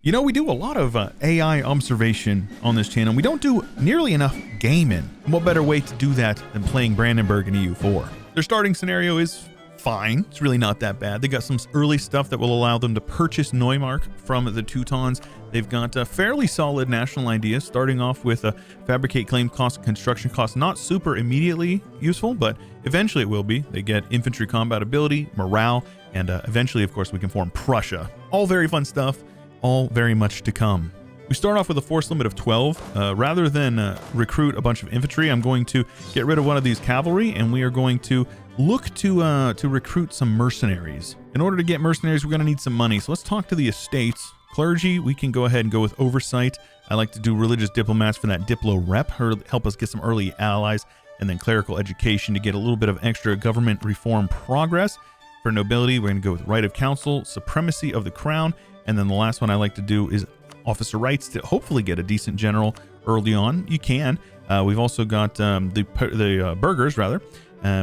You know, we do a lot of AI observation on this channel. We don't do nearly enough gaming. And what better way to do that than playing Brandenburg in EU4? Their starting scenario is fine. It's really not that bad. They got some early stuff that will allow them to purchase Neumark from the Teutons. They've got fairly solid national ideas, starting off with a fabricate claim cost, construction cost. Not super immediately useful, but eventually it will be. They get infantry combat ability, morale, and eventually, of course, we can form Prussia. All very fun stuff. All very much to come. We start off with a force limit of 12. Rather than recruit a bunch of infantry, I'm going to get rid of one of these cavalry, and we are going to look to recruit some mercenaries. In order to get mercenaries, we're going to need some money. So let's talk to the estates. Clergy, we can go ahead and go with oversight. I like to do religious diplomats for that diplo rep, help us get some early allies, and then clerical education to get a little bit of extra government reform progress. For nobility, we're going to go with right of council, supremacy of the crown, and then the last one I like to do is officer rights to hopefully get a decent general early on. You can. We've also got the burghers, rather.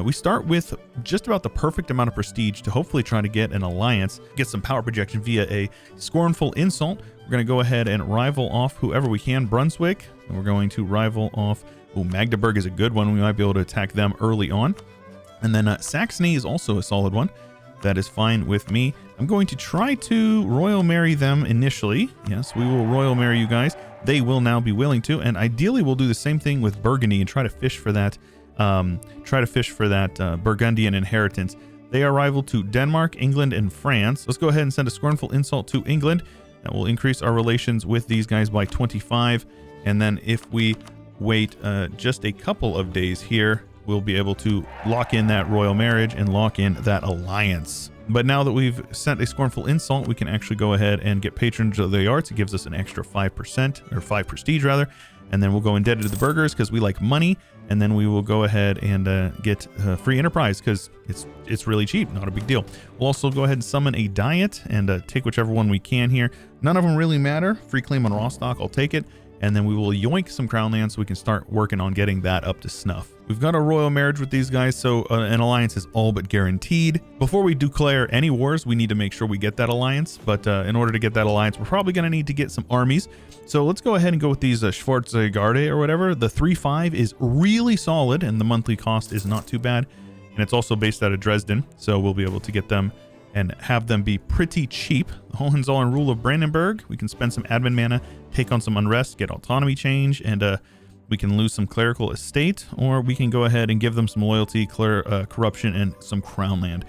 We start with just about the perfect amount of prestige to hopefully try to get an alliance, get some power projection via a scornful insult. We're going to go ahead and rival off whoever we can. Brunswick, and we're going to rival off, Magdeburg is a good one. We might be able to attack them early on. And then Saxony is also a solid one. That is fine with me. I'm going to try to royal marry them initially. Yes, we will royal marry you guys. They will now be willing to, and ideally we'll do the same thing with Burgundy and try to fish for that Burgundian inheritance. They are rival to Denmark, England, and France. Let's go ahead and send a scornful insult to England. That will increase our relations with these guys by 25. And then if we wait just a couple of days here, we'll be able to lock in that royal marriage and lock in that alliance. But now that we've sent a scornful insult, we can actually go ahead and get patronage of the arts. It gives us an extra 5%, or 5 prestige rather. And then we'll go indebted to the burghers because we like money. And then we will go ahead and get free enterprise because it's really cheap, not a big deal. We'll also go ahead and summon a diet and take whichever one we can here. None of them really matter. Free claim on Rostock, I'll take it. And then we will yoink some crown land so we can start working on getting that up to snuff. We've got a royal marriage with these guys, so an alliance is all but guaranteed. Before we declare any wars, we need to make sure we get that alliance. But in order to get that alliance, we're probably going to need to get some armies. So let's go ahead and go with these Schwarzgarde or whatever. The 3-5 is really solid, and the monthly cost is not too bad. And it's also based out of Dresden, so we'll be able to get them and have them be pretty cheap. The Hohenzollern rule of Brandenburg. We can spend some admin mana, take on some unrest, get autonomy change, and we can lose some clerical estate, or we can go ahead and give them some loyalty, corruption, and some crown land.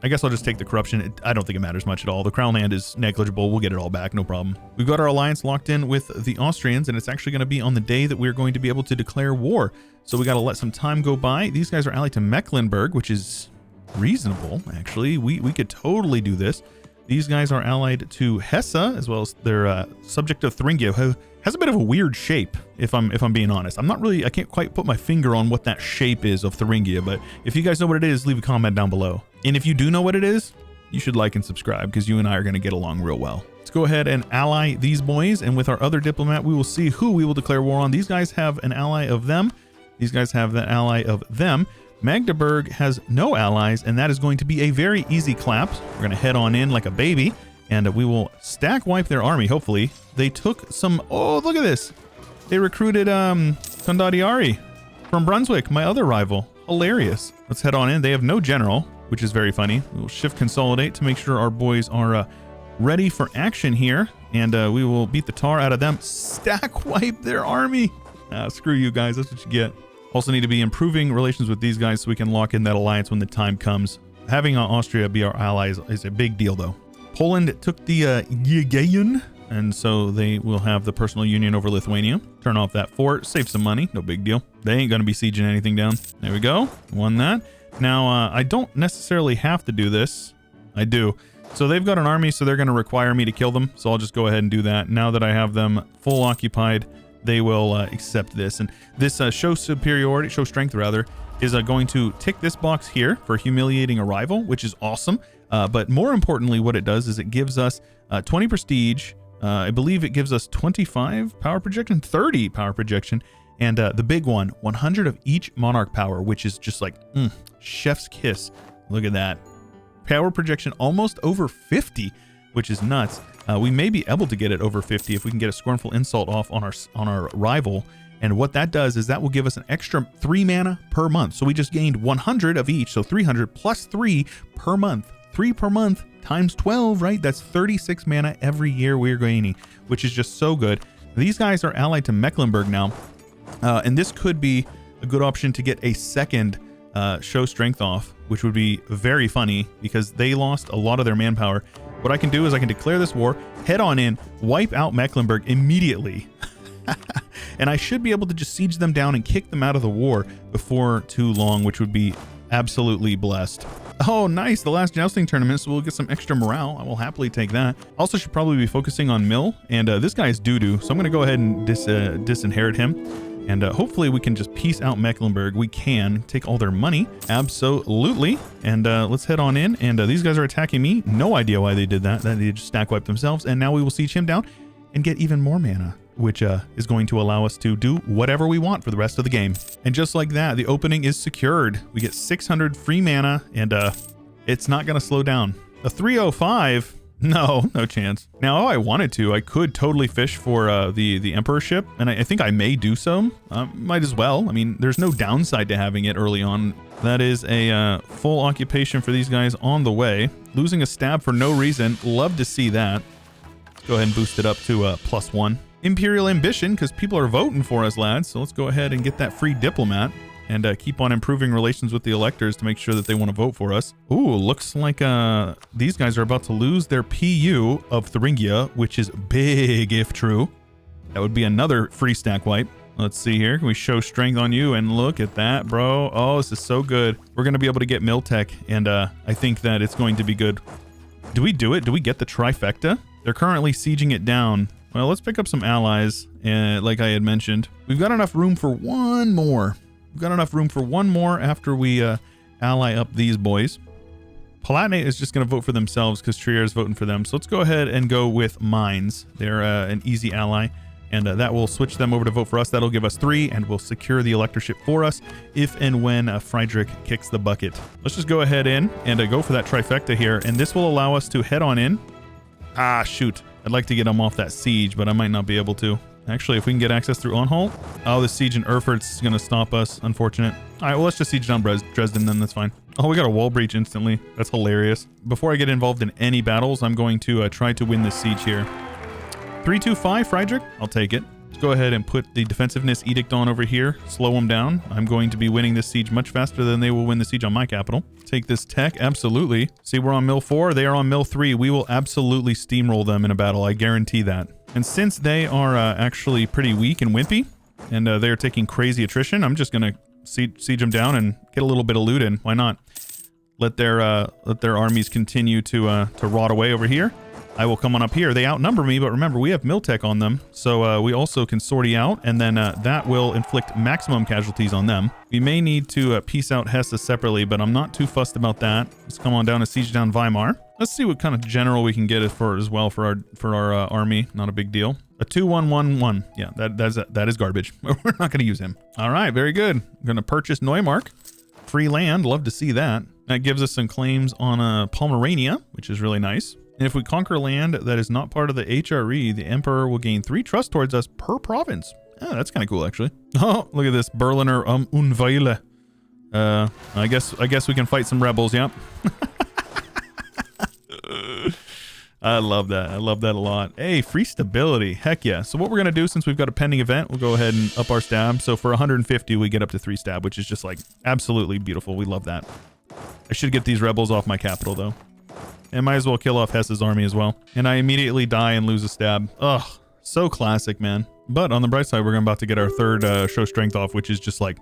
I guess I'll just take the corruption. I don't think it matters much at all. The crown land is negligible. We'll get it all back, no problem. We've got our alliance locked in with the Austrians, and it's actually going to be on the day that we're going to be able to declare war. So we got to let some time go by. These guys are allied to Mecklenburg, which is reasonable, actually. We could totally do this. These guys are allied to Hesse, as well as their subject of Thuringia, who has a bit of a weird shape, if I'm being honest. I can't quite put my finger on what that shape is of Thuringia, but if you guys know what it is, leave a comment down below. And if you do know what it is, you should like and subscribe, because you and I are going to get along real well. Let's go ahead and ally these boys, and with our other diplomat, we will see who we will declare war on. These guys have an ally of them. These guys have an ally of them. Magdeburg has no allies, and that is going to be a very easy clap. We're going to head on in like a baby, and we will stack wipe their army, hopefully. They took some... Oh, look at this. They recruited Condottieri from Brunswick, my other rival. Hilarious. Let's head on in. They have no general, which is very funny. We will shift consolidate to make sure our boys are ready for action here, and we will beat the tar out of them. Stack wipe their army. Screw you guys. That's what you get. Also need to be improving relations with these guys so we can lock in that alliance when the time comes. Having Austria be our allies is a big deal, though. Poland took the Jagiellon, and so they will have the personal union over Lithuania. Turn off that fort, save some money, no big deal. They ain't going to be sieging anything down. There we go, won that. Now, I don't necessarily have to do this. I do. So they've got an army, so they're going to require me to kill them. So I'll just go ahead and do that. Now that I have them full occupied, they will accept this. And this show superiority, show strength rather, is going to tick this box here for humiliating a rival, which is awesome. But more importantly, what it does is it gives us 20 prestige. I believe it gives us 25 power projection, 30 power projection, and the big one, 100 of each monarch power, which is just like chef's kiss. Look at that. Power projection almost over 50, which is nuts. We may be able to get it over 50 if we can get a scornful insult off on our rival. And what that does is that will give us an extra 3 mana per month. So we just gained 100 of each, so 300 plus 3 per month. 3 per month times 12, right? That's 36 mana every year we're gaining, which is just so good. These guys are allied to Mecklenburg now, and this could be a good option to get a second show strength off, which would be very funny because they lost a lot of their manpower. What I can do is I can declare this war, head on in, wipe out Mecklenburg immediately. And I should be able to just siege them down and kick them out of the war before too long, which would be absolutely blessed. Oh, nice. The last jousting tournament, so we'll get some extra morale. I will happily take that. Also should probably be focusing on Mill, and this guy is doo-doo, so I'm going to go ahead and disinherit him. And hopefully we can just peace out Mecklenburg. We can take all their money. Absolutely. And let's head on in. And these guys are attacking me. No idea why they did that. They just stack wipe themselves. And now we will siege him down and get even more mana, which is going to allow us to do whatever we want for the rest of the game. And just like that, the opening is secured. We get 600 free mana, and it's not going to slow down. A 305? No chance. Now, I wanted to. I could totally fish for the Emperorship, and I think I may do so. Might as well. I mean, there's no downside to having it early on. That is a full occupation for these guys on the way. Losing a stab for no reason. Love to see that. Go ahead and boost it up to +1. Imperial ambition, because people are voting for us, lads. So let's go ahead and get that free diplomat and keep on improving relations with the electors to make sure that they want to vote for us. Ooh, looks like these guys are about to lose their PU of Thuringia, which is big if true. That would be another free stack wipe. Let's see here. Can we show strength on you? And look at that, bro. Oh, this is so good. We're going to be able to get Miltech, and I think that it's going to be good. Do we do it? Do we get the trifecta? They're currently sieging it down. Well, let's pick up some allies, like I had mentioned. We've got enough room for one more. We've got enough room for one more after we ally up these boys. Palatinate is just going to vote for themselves because Trier is voting for them. So let's go ahead and go with Mines. They're an easy ally, and that will switch them over to vote for us. That'll give us 3, and we'll secure the electorship for us if and when Friedrich kicks the bucket. Let's just go ahead in and go for that trifecta here, and this will allow us to head on in. Ah, shoot. I'd like to get them off that siege, but I might not be able to. Actually, if we can get access through Anhalt. Oh, the siege in Erfurt's going to stop us. Unfortunate. All right, well, let's just siege down Dresden then. That's fine. Oh, we got a wall breach instantly. That's hilarious. Before I get involved in any battles, I'm going to try to win this siege here. 325, Friedrich. I'll take it. Let's go ahead and put the defensiveness edict on over here. Slow them down. I'm going to be winning this siege much faster than they will win the siege on my capital. Take this tech. Absolutely. See, we're on mill 4. They are on mill 3. We will absolutely steamroll them in a battle. I guarantee that. And since they are actually pretty weak and wimpy, and they are taking crazy attrition, I'm just going to siege them down and get a little bit of loot in. Why not? Let their armies continue to rot away over here. I will come on up here. They outnumber me, but remember, we have Miltech on them, so we also can sortie out, and then that will inflict maximum casualties on them. We may need to piece out Hesse separately, but I'm not too fussed about that. Let's come on down and siege down Weimar. Let's see what kind of general we can get as well for our army. Not a big deal. A 2-1-1-1. Yeah, that is garbage. We're not going to use him. All right, very good. I'm going to purchase Neumark. Free land. Love to see that. That gives us some claims on Pomerania, which is really nice. And if we conquer land that is not part of the HRE, the Emperor will gain 3 trust towards us per province. Oh, that's kind of cool, actually. Oh, look at this. Berliner Unweile. I guess we can fight some rebels, yep. I love that. I love that a lot. Hey, free stability. Heck yeah. So what we're going to do, since we've got a pending event, we'll go ahead and up our stab. So for 150, we get up to 3 stab, which is just like absolutely beautiful. We love that. I should get these rebels off my capital, though. And might as well kill off Hesse's army as well. And I immediately die and lose a stab. Ugh, so classic, man. But on the bright side, we're about to get our 3rd show strength off, which is just like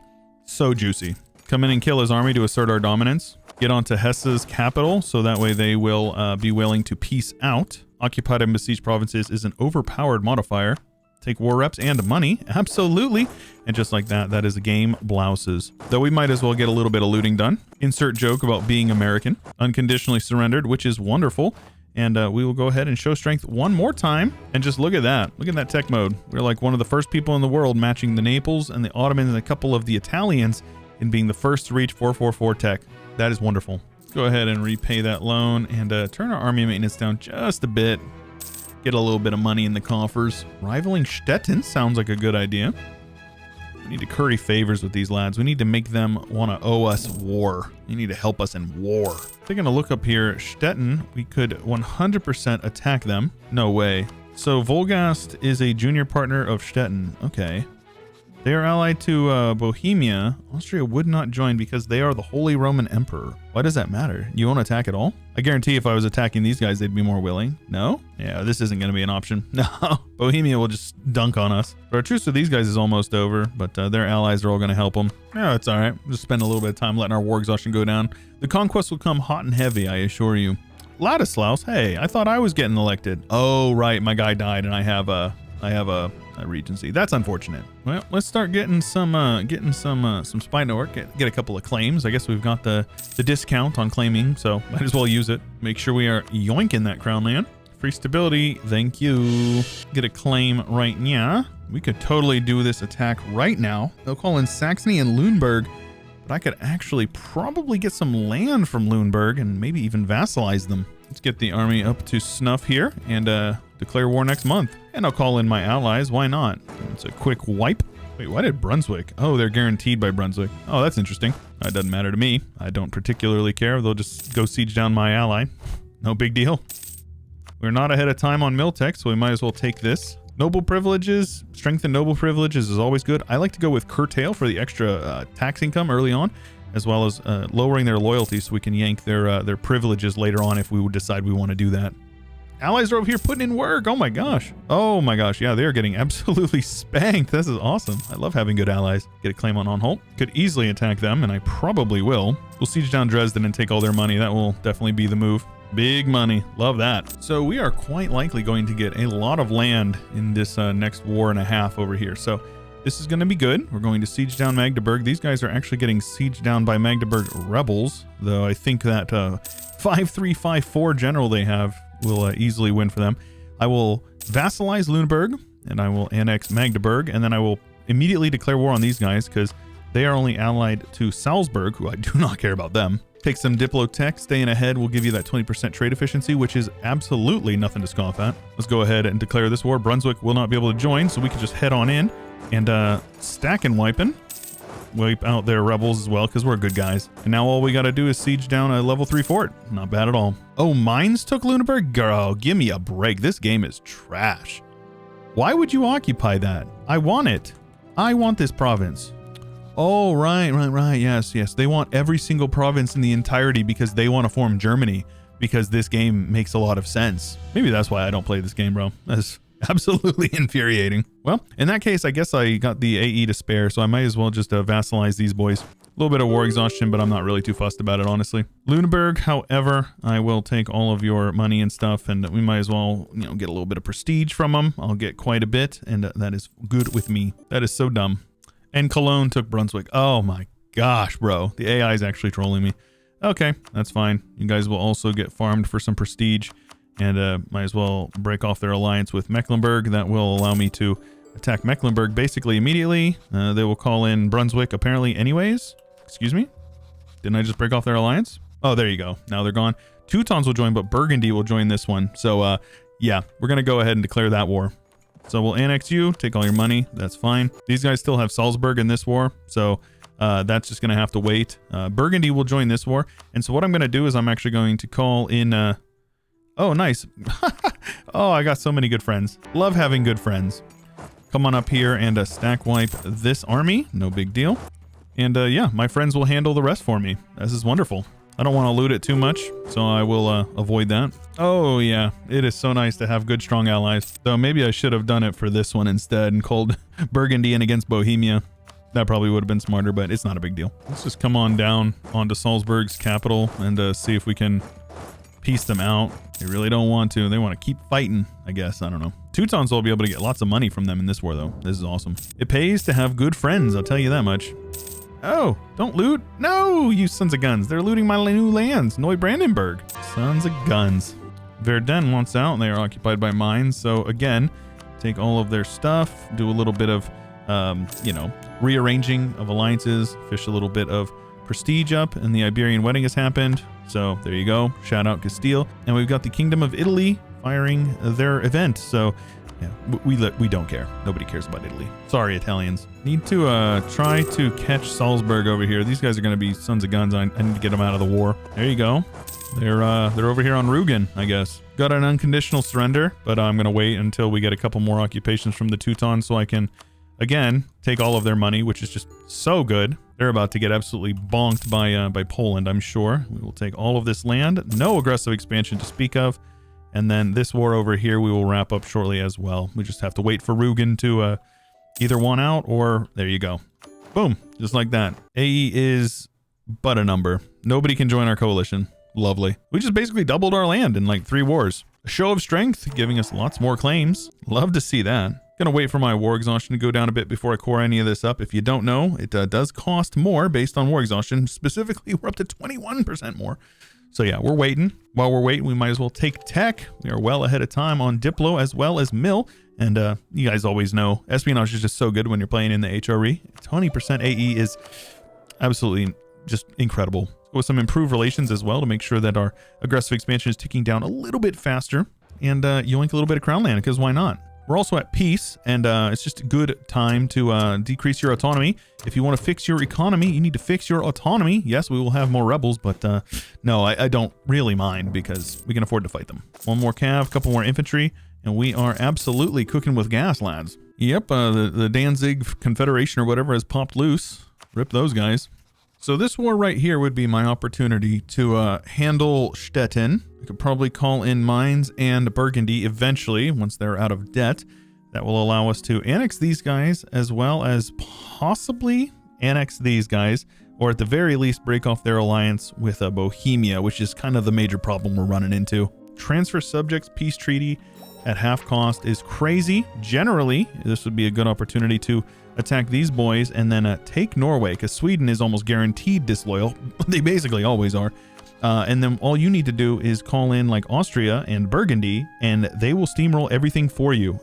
so juicy. Come in and kill his army to assert our dominance. Get onto Hesse's capital, so that way they will be willing to peace out. Occupied and besieged provinces is an overpowered modifier. Take war reps and money. Absolutely. And just like that, that is a game blouses. Though we might as well get a little bit of looting done. Insert joke about being American. Unconditionally surrendered, which is wonderful. And we will go ahead and show strength one more time. And just look at that. Look at that tech mode. We're like one of the first people in the world matching the Naples and the Ottomans and a couple of the Italians in being the first to reach 444 tech. That is wonderful. go ahead and repay that loan and turn our army maintenance down just a bit. Get a little bit of money in the coffers. Rivaling Stettin sounds like a good idea. We need to curry favors with these lads. We need to make them want to owe us war. They need to help us in war. Taking a look up here, Stettin, we could 100% attack them. No way. So Volgast is a junior partner of Stettin. Okay. They are allied to Bohemia. Austria would not join because they are the Holy Roman Emperor. Why does that matter? You won't attack at all? I guarantee if I was attacking these guys, they'd be more willing. No? Yeah, this isn't going to be an option. No. Bohemia will just dunk on us. But our truce with these guys is almost over, but their allies are all going to help them. Yeah, it's all right. Just spend a little bit of time letting our war exhaustion go down. The conquest will come hot and heavy, I assure you. Ladislaus, hey, I thought I was getting elected. Oh, right. My guy died and I have a regency. That's unfortunate. Well, let's start getting some spy network. Get a couple of claims. I guess we've got the discount on claiming, so might as well use it. Make sure we are yoinking that crown land. Free stability. Thank you. Get a claim right now. We could totally do this attack right now. They'll call in Saxony and Lüneburg, but I could actually probably get some land from Lüneburg and maybe even vassalize them. Let's get the army up to snuff here and declare war next month. And I'll call in my allies. Why not? It's a quick wipe. Wait, why did Brunswick? Oh, they're guaranteed by Brunswick. Oh, that's interesting. That doesn't matter to me. I don't particularly care. They'll just go siege down my ally. No big deal. We're not ahead of time on Miltech, so we might as well take this. Noble privileges, strengthen noble privileges is always good. I like to go with curtail for the extra tax income early on, as well as lowering their loyalty so we can yank their privileges later on if we would decide we want to do that. Allies are over here putting in work. Oh my gosh. Oh my gosh. Yeah, they're getting absolutely spanked. This is awesome. I love having good allies. Get a claim on Anhalt. Could easily attack them, and I probably will. We'll siege down Dresden and take all their money. That will definitely be the move. Big money. Love that. So we are quite likely going to get a lot of land in this next war and a half over here. So this is going to be good. We're going to siege down Magdeburg. These guys are actually getting sieged down by Magdeburg rebels, though I think that 5354 general they have will easily win for them. I will vassalize Lüneburg and I will annex Magdeburg, and then I will immediately declare war on these guys because they are only allied to Salzburg, who I do not care about them. Take some Diplotech, staying ahead will give you that 20% trade efficiency, which is absolutely nothing to scoff at. Let's go ahead and declare this war. Brunswick will not be able to join, so we can just head on in and stack and wipe out their rebels as well, because we're good guys. And now all we got to do is siege down a level 3 fort. Not bad at all. Oh, Mainz took Lüneburg? Girl, give me a break. This game is trash. Why would you occupy that? I want it. I want this province. Oh, right. Yes. They want every single province in the entirety because they want to form Germany, because this game makes a lot of sense. Maybe that's why I don't play this game, bro. That's absolutely infuriating. Well, in that case, I guess I got the AE to spare, so I might as well just vassalize these boys. A little bit of war exhaustion, but I'm not really too fussed about it, honestly. Lüneburg, however, I will take all of your money and stuff, and we might as well, get a little bit of prestige from them. I'll get quite a bit, and that is good with me. That is so dumb. And Cologne took Brunswick. Oh my gosh, bro. The AI is actually trolling me. Okay, that's fine. You guys will also get farmed for some prestige, and might as well break off their alliance with Mecklenburg. That will allow me to attack Mecklenburg basically immediately. They will call in Brunswick apparently anyways. Excuse me? Didn't I just break off their alliance? Oh, there you go. Now they're gone. Teutons will join, but Burgundy will join this one. So, yeah, we're going to go ahead and declare that war. So we'll annex you, take all your money. That's fine. These guys still have Salzburg in this war, so that's just going to have to wait. Burgundy will join this war. And so what I'm going to do is I'm actually going to call in... oh, nice. Oh, I got so many good friends. Love having good friends. Come on up here and stack wipe this army. No big deal. And yeah, my friends will handle the rest for me. This is wonderful. I don't want to loot it too much, so I will avoid that. Oh yeah, it is so nice to have good, strong allies. So maybe I should have done it for this one instead and called Burgundy in against Bohemia. That probably would have been smarter, but it's not a big deal. Let's just come on down onto Salzburg's capital and see if we can piece them out. They really don't want to. They want to keep fighting, I guess. I don't know. Teutons will be able to get lots of money from them in this war, though. This is awesome. It pays to have good friends, I'll tell you that much. Oh, don't loot. No, you sons of guns. They're looting my new lands. Neubrandenburg. Sons of guns. Verdun wants out. They are occupied by mines. So again, take all of their stuff, do a little bit of, rearranging of alliances, fish a little bit of prestige up, and the Iberian wedding has happened. So there you go. Shout out Castile. And we've got the Kingdom of Italy firing their event. So yeah, we don't care. Nobody cares about Italy. Sorry, Italians. Need to try to catch Salzburg over here. These guys are going to be sons of guns. I need to get them out of the war. There you go. They're over here on Rugen, I guess. Got an unconditional surrender, but I'm going to wait until we get a couple more occupations from the Teutons so I can, again, take all of their money, which is just so good. They're about to get absolutely bonked by Poland, I'm sure. We will take all of this land. No aggressive expansion to speak of. And then this war over here we will wrap up shortly as well. We just have to wait for Rugen to either want out or there you go. Boom. Just like that. AE is but a number. Nobody can join our coalition. Lovely. We just basically doubled our land in like 3 wars. A show of strength, giving us lots more claims. Love to see that. Gonna wait for my war exhaustion to go down a bit before I core any of this up. If you don't know, it does cost more based on war exhaustion. Specifically, we're up to 21% more. So yeah, we're waiting. While we're waiting, we might as well take tech. We are well ahead of time on Diplo as well as Mill. And you guys always know, espionage is just so good when you're playing in the HRE. 20% AE is absolutely just incredible. With some improved relations as well to make sure that our aggressive expansion is ticking down a little bit faster. And yoink a little bit of crown land, because why not? We're also at peace, and it's just a good time to decrease your autonomy. If you want to fix your economy, you need to fix your autonomy. Yes, we will have more rebels, but no, I don't really mind because we can afford to fight them. One more cav, couple more infantry, and we are absolutely cooking with gas, lads. Yep, the Danzig Confederation or whatever has popped loose. Rip those guys. So this war right here would be my opportunity to handle Stettin. I could probably call in Mainz and Burgundy eventually once they're out of debt. That will allow us to annex these guys as well as possibly annex these guys, or at the very least break off their alliance with Bohemia, which is kind of the major problem we're running into. Transfer subjects peace treaty at half cost is crazy. Generally, this would be a good opportunity to attack these boys and then take Norway, because Sweden is almost guaranteed disloyal. They basically always are. And then all you need to do is call in like Austria and Burgundy, and they will steamroll everything for you.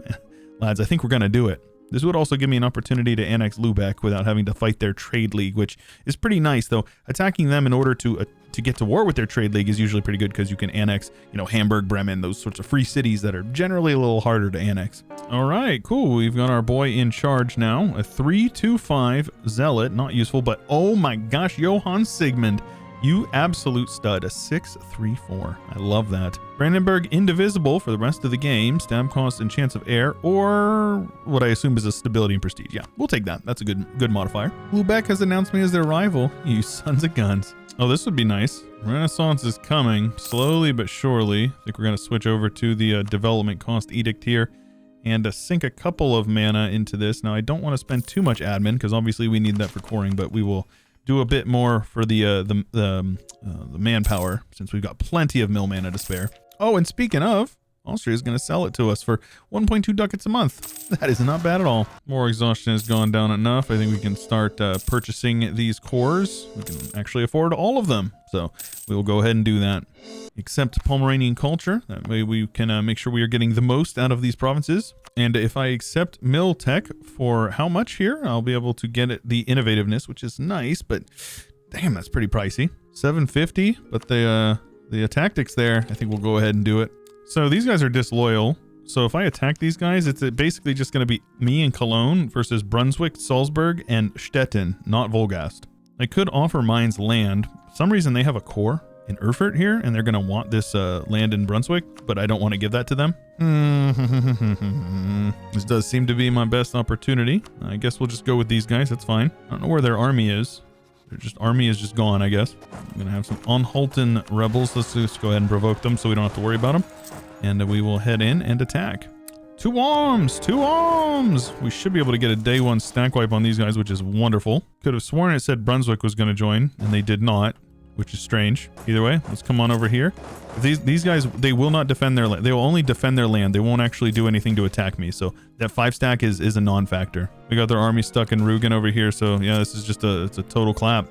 Lads, I think we're going to do it. This would also give me an opportunity to annex Lubeck without having to fight their trade league, which is pretty nice, though. Attacking them in order to get to war with their trade league is usually pretty good because you can annex, you know, Hamburg, Bremen, those sorts of free cities that are generally a little harder to annex. All right, cool. We've got our boy in charge now. A 325 zealot, not useful, but oh my gosh, Johann Sigmund. You absolute stud, a 634. I love that. Brandenburg indivisible for the rest of the game. Stab cost and chance of air, or what I assume is a stability and prestige. Yeah, we'll take that. That's a good modifier. Lubeck has announced me as their rival. You sons of guns. Oh, this would be nice. Renaissance is coming slowly but surely. I think we're going to switch over to the development cost edict here and sink a couple of mana into this. Now, I don't want to spend too much admin because obviously we need that for coring, but we will do a bit more for the manpower since we've got plenty of mill mana to spare. Oh, and speaking of, Austria is going to sell it to us for 1.2 ducats a month. That is not bad at all. More exhaustion has gone down enough. I think we can start purchasing these cores. We can actually afford all of them. So we will go ahead and do that. Accept Pomeranian culture. That way we can make sure we are getting the most out of these provinces. And if I accept mill tech for how much here, I'll be able to get it the innovativeness, which is nice, but damn, that's pretty pricey. 750, but the tactics there, I think we'll go ahead and do it. So these guys are disloyal. So if I attack these guys, it's basically just going to be me and Cologne versus Brunswick, Salzburg, and Stettin, not Volgast. I could offer Mainz land. For some reason they have a core in Erfurt here, and they're going to want this land in Brunswick, but I don't want to give that to them. This does seem to be my best opportunity. I guess we'll just go with these guys. That's fine. I don't know where their army is. Their army is just gone, I guess. I'm going to have some Anhalten rebels. Let's just go ahead and provoke them so we don't have to worry about them. And we will head in and attack. 2 arms! 2 arms! We should be able to get a day 1 stack wipe on these guys, which is wonderful. Could have sworn it said Brunswick was going to join, and they did not, which is strange. Either way, let's come on over here. These guys, they will not defend their land. They will only defend their land. They won't actually do anything to attack me. So that 5 stack is a non-factor. We got their army stuck in Rugen over here. So yeah, this is just it's a total clap.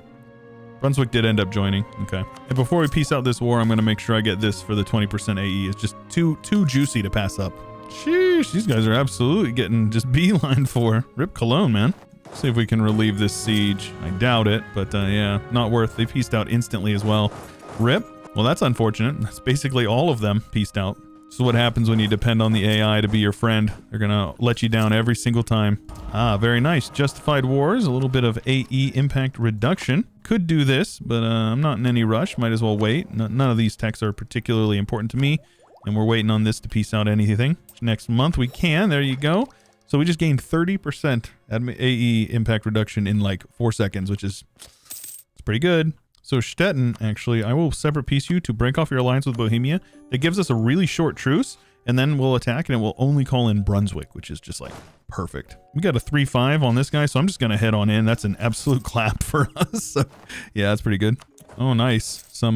Brunswick did end up joining. Okay. And before we peace out this war, I'm going to make sure I get this for the 20% AE. It's just too juicy to pass up. Sheesh, these guys are absolutely getting just beeline for. Rip Cologne, man. See if we can relieve this siege. I doubt it, but yeah, not worth. They pieced out instantly as well. Rip. Well, that's unfortunate. That's basically all of them pieced out. This is what happens when you depend on the AI to be your friend. They're going to let you down every single time. Ah, very nice. Justified wars, a little bit of AE impact reduction. Could do this, but I'm not in any rush. Might as well wait. None of these techs are particularly important to me, and we're waiting on this to piece out anything. Next month we can. There you go. So we just gained 30% AE impact reduction in like 4 seconds, which is it's pretty good. So Stettin, actually, I will separate piece you to break off your alliance with Bohemia. That gives us a really short truce, and then we'll attack, and it will only call in Brunswick, which is just like perfect. We got a 3-5 on this guy, so I'm just going to head on in. That's an absolute clap for us. So, yeah, that's pretty good. Oh, nice. Some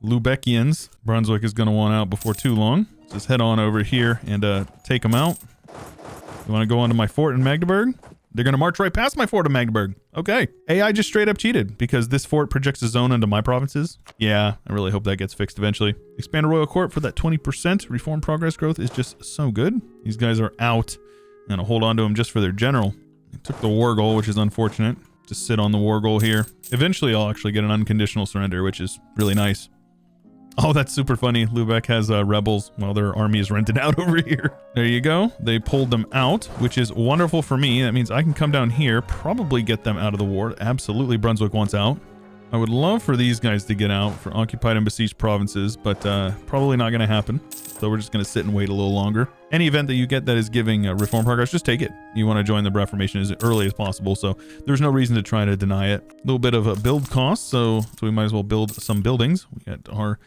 Lubeckians. Brunswick is going to want out before too long. Just head on over here and take them out. You want to go onto my fort in Magdeburg? They're going to march right past my fort in Magdeburg. Okay. AI just straight up cheated because this fort projects a zone into my provinces. Yeah, I really hope that gets fixed eventually. Expand a royal court for that 20%. Reform progress growth is just so good. These guys are out. And I'll hold on to them just for their general. They took the war goal, which is unfortunate. Just sit on the war goal here. Eventually, I'll actually get an unconditional surrender, which is really nice. Oh, that's super funny. Lubeck has rebels while their army is rented out over here. There you go. They pulled them out, which is wonderful for me. That means I can come down here, probably get them out of the war. Absolutely, Brunswick wants out. I would love for these guys to get out for occupied and besieged provinces, but probably not going to happen. So we're just going to sit and wait a little longer. Any event that you get that is giving reform progress, just take it. You want to join the Reformation as early as possible, so there's no reason to try to deny it. A little bit of a build cost, so we might as well build some buildings. We got our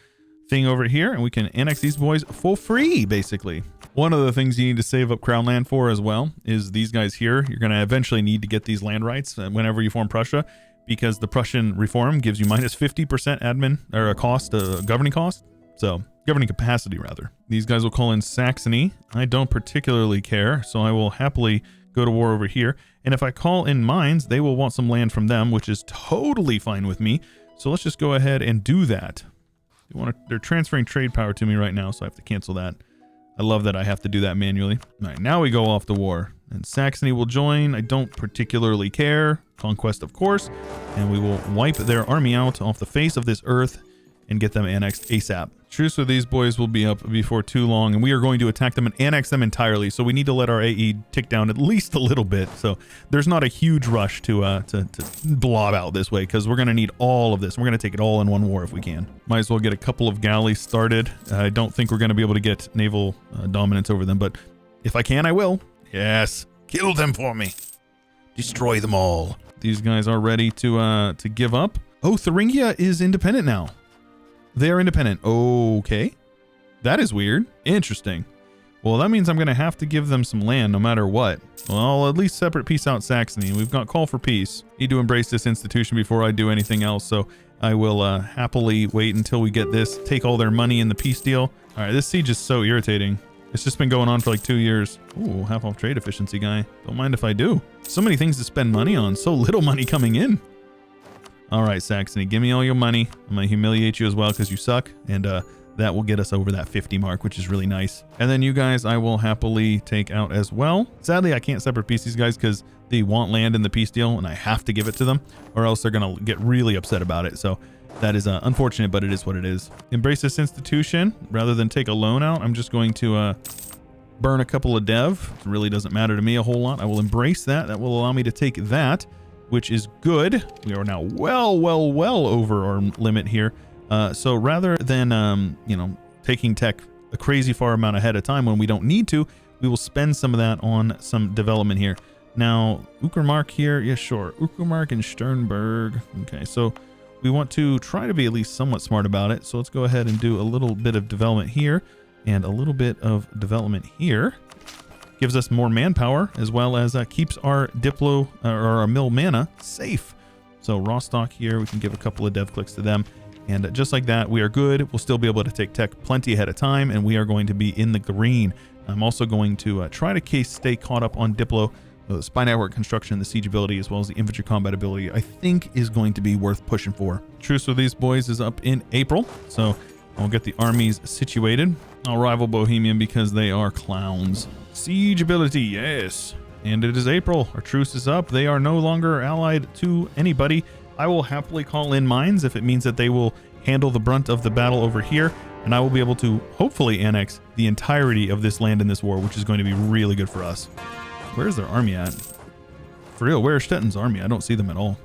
thing over here, and we can annex these boys for free, basically. One of the things you need to save up crown land for as well is these guys here. You're going to eventually need to get these land rights whenever you form Prussia, because the Prussian reform gives you minus 50% admin or a cost, governing cost. So governing capacity rather. These guys will call in Saxony. I don't particularly care, so I will happily go to war over here. And if I call in mines, they will want some land from them, which is totally fine with me. So let's just go ahead and do that. They're transferring trade power to me right now, so I have to cancel that. I love that I have to do that manually. All right, now we go off to war. And Saxony will join. I don't particularly care. Conquest, of course. And we will wipe their army out off the face of this earth and get them annexed ASAP. Truce with these boys will be up before too long, and we are going to attack them and annex them entirely. So we need to let our AE tick down at least a little bit. So there's not a huge rush to blob out this way, because we're going to need all of this. We're going to take it all in one war if we can. Might as well get a couple of galleys started. I don't think we're going to be able to get naval dominance over them, but if I can, I will. Yes, kill them for me. Destroy them all. These guys are ready to give up. Oh, Thuringia is independent now. They are independent. Okay. That is weird. Interesting. Well, that means I'm going to have to give them some land no matter what. Well, I'll at least separate peace out Saxony. We've got call for peace. Need to embrace this institution before I do anything else, so I will happily wait until we get this. Take all their money in the peace deal. All right, this siege is so irritating. It's just been going on for like 2 years. Ooh, half off trade efficiency guy. Don't mind if I do. So many things to spend money on. So little money coming in. All right, Saxony, give me all your money. I'm going to humiliate you as well because you suck. And that will get us over that 50 mark, which is really nice. And then you guys, I will happily take out as well. Sadly, I can't separate peace these guys because they want land in the peace deal and I have to give it to them or else they're going to get really upset about it. So that is unfortunate, but it is what it is. Embrace this institution. Rather than take a loan out, I'm just going to burn a couple of dev. It really doesn't matter to me a whole lot. I will embrace that. That will allow me to take that, which is good. We are now well over our limit here. So rather than, taking tech a crazy far amount ahead of time when we don't need to, we will spend some of that on some development here. Now, Uckermark here. Yeah, sure. Uckermark and Sternberg. Okay, so we want to try to be at least somewhat smart about it. So let's go ahead and do a little bit of development here and a little bit of development here. Gives us more manpower as well as keeps our diplo or our mill mana safe. So Rostock here, we can give a couple of dev clicks to them. And just like that, we are good. We'll still be able to take tech plenty ahead of time, and we are going to be in the green. I'm also going to try to stay caught up on diplo. The spy network construction, the siege ability, as well as the infantry combat ability, I think is going to be worth pushing for. Truce with these boys is up in April, so I'll get the armies situated. I'll rival Bohemian because they are clowns. Siege ability, yes. And it is April. Our truce is up. They are no longer allied to anybody. I will happily call in mines if it means that they will handle the brunt of the battle over here, and I will be able to hopefully annex the entirety of this land in this war, which is going to be really good for us. Where's their army at? For real, where's Stetten's army? I don't see them at all.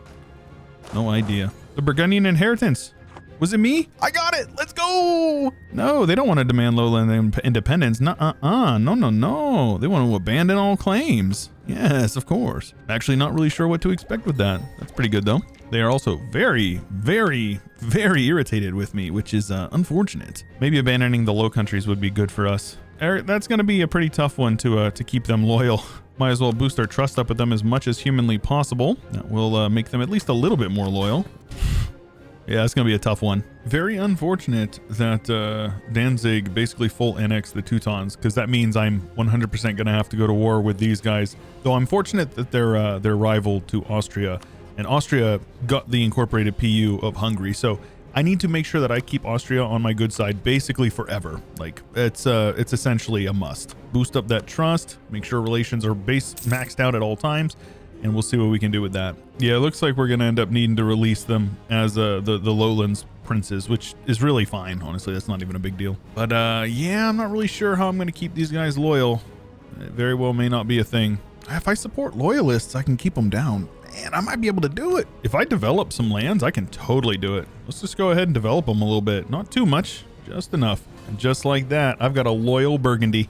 No idea. The Burgundian inheritance. Was it me? I got it. Let's go. No, they don't want to demand lowland independence. No. They want to abandon all claims. Yes, of course. Actually, not really sure what to expect with that. That's pretty good, though. They are also very, very, very irritated with me, which is unfortunate. Maybe abandoning the Low Countries would be good for us. That's going to be a pretty tough one to keep them loyal. Might as well boost our trust up with them as much as humanly possible. That will make them at least a little bit more loyal. Yeah, it's going to be a tough one. Very unfortunate that Danzig basically full annexed the Teutons, because that means I'm 100% going to have to go to war with these guys. Though I'm fortunate that they're rival to Austria, and Austria got the incorporated PU of Hungary. So I need to make sure that I keep Austria on my good side basically forever. Like it's essentially a must. Boost up that trust, make sure relations are maxed out at all times, and we'll see what we can do with that. Yeah, it looks like we're going to end up needing to release them as the lowlands princes, which is really fine. Honestly, that's not even a big deal. But yeah, I'm not really sure how I'm going to keep these guys loyal. It very well may not be a thing. If I support loyalists, I can keep them down. Man, I might be able to do it. If I develop some lands, I can totally do it. Let's just go ahead and develop them a little bit. Not too much, just enough. And just like that, I've got a loyal Burgundy.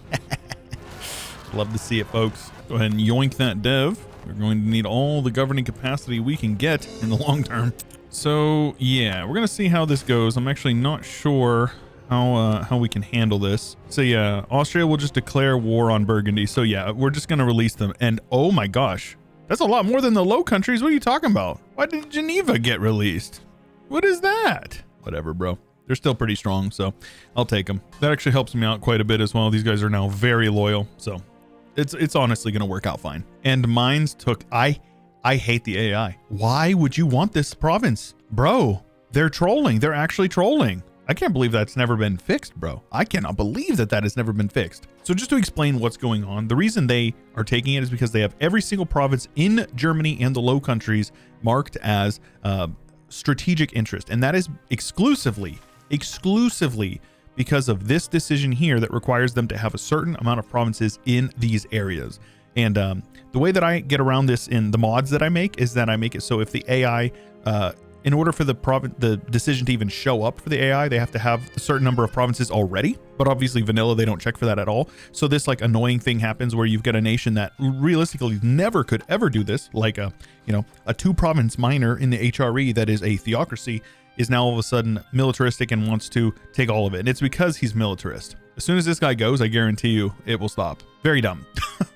Love to see it, folks. Go ahead and yoink that dev. We're going to need all the governing capacity we can get in the long term. So yeah, we're going to see how this goes. I'm actually not sure how we can handle this. So yeah, Austria will just declare war on Burgundy. So yeah, we're just going to release them. And oh my gosh, that's a lot more than the Low Countries. What are you talking about? Why did Geneva get released? What is that? Whatever, bro. They're still pretty strong, so I'll take them. That actually helps me out quite a bit as well. These guys are now very loyal, so it's honestly going to work out fine. And mines took... I hate the AI. Why would you want this province? Bro, they're trolling. They're actually trolling. I can't believe that's never been fixed, bro. I cannot believe that has never been fixed. So just to explain what's going on, the reason they are taking it is because they have every single province in Germany and the Low Countries marked as strategic interest. And that is exclusively because of this decision here that requires them to have a certain amount of provinces in these areas. And the way that I get around this in the mods that I make is that I make it so if the AI, in order for the decision to even show up for the AI, they have to have a certain number of provinces already. But obviously vanilla, they don't check for that at all. So this like annoying thing happens where you've got a nation that realistically never could ever do this, like a 2-province minor in the HRE that is a theocracy is now all of a sudden militaristic and wants to take all of it. And it's because he's militarist. As soon as this guy goes, I guarantee you it will stop. Very dumb.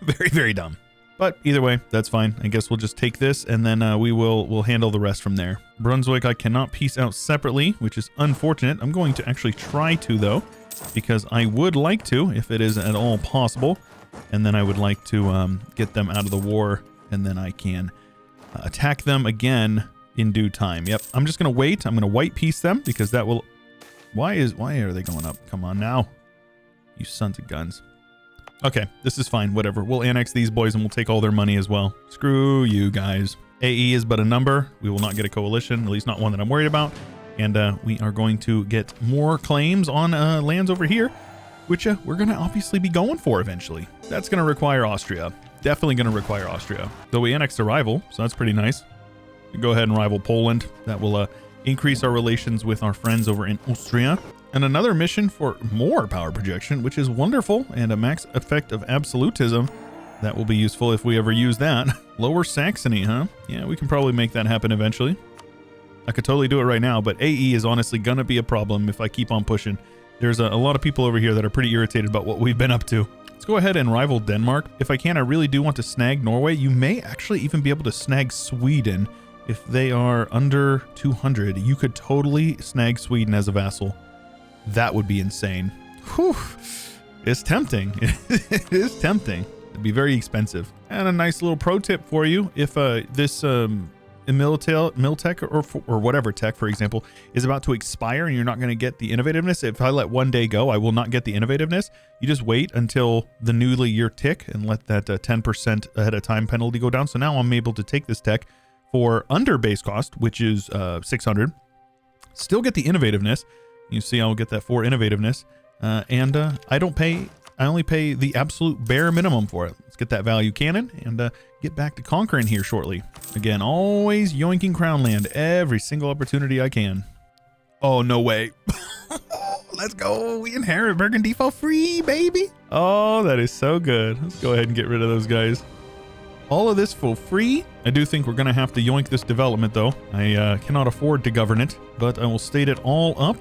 Very, very dumb. But either way, that's fine. I guess we'll just take this and then we'll handle the rest from there. Brunswick, I cannot piece out separately, which is unfortunate. I'm going to actually try to though, because I would like to, if it is at all possible. And then I would like to get them out of the war, and then I can attack them again in due time. Yep, I'm just gonna wait. I'm gonna white piece them because that will... Why are they going up? Come on now, you sons of guns. Okay, this is fine, whatever. We'll annex these boys and we'll take all their money as well. Screw you guys. AE is but a number. We will not get a coalition, at least not one that I'm worried about. And we are going to get more claims on lands over here, which we're going to obviously be going for eventually. That's going to require Austria. Definitely going to require Austria. Though we annexed a rival, so that's pretty nice. We go ahead and rival Poland. That will increase our relations with our friends over in Austria. And another mission for more power projection, which is wonderful, and a max effect of absolutism. That will be useful if we ever use that. Lower Saxony, huh? Yeah, we can probably make that happen eventually. I could totally do it right now, but AE is honestly gonna be a problem if I keep on pushing. There's a lot of people over here that are pretty irritated about what we've been up to. Let's go ahead and rival Denmark. If I can, I really do want to snag Norway. You may actually even be able to snag Sweden. If they are under 200, you could totally snag Sweden as a vassal. That would be insane. Whew. It's tempting. It is tempting. It'd be very expensive. And a nice little pro tip for you. If this Miltech or whatever tech, for example, is about to expire and you're not going to get the innovativeness, if I let one day go, I will not get the innovativeness. You just wait until the newly year tick and let that 10% ahead of time penalty go down. So now I'm able to take this tech for under base cost, which is 600. Still get the innovativeness. You see I'll get that 4 innovativeness. And I only pay the absolute bare minimum for it. Let's get that value cannon and get back to conquering here shortly. Again, always yoinking crown land every single opportunity I can. Oh, no way. Let's go. We inherit Burgundy for free, baby. Oh, that is so good. Let's go ahead and get rid of those guys. All of this for free. I do think we're going to have to yoink this development, though. I cannot afford to govern it, but I will state it all up.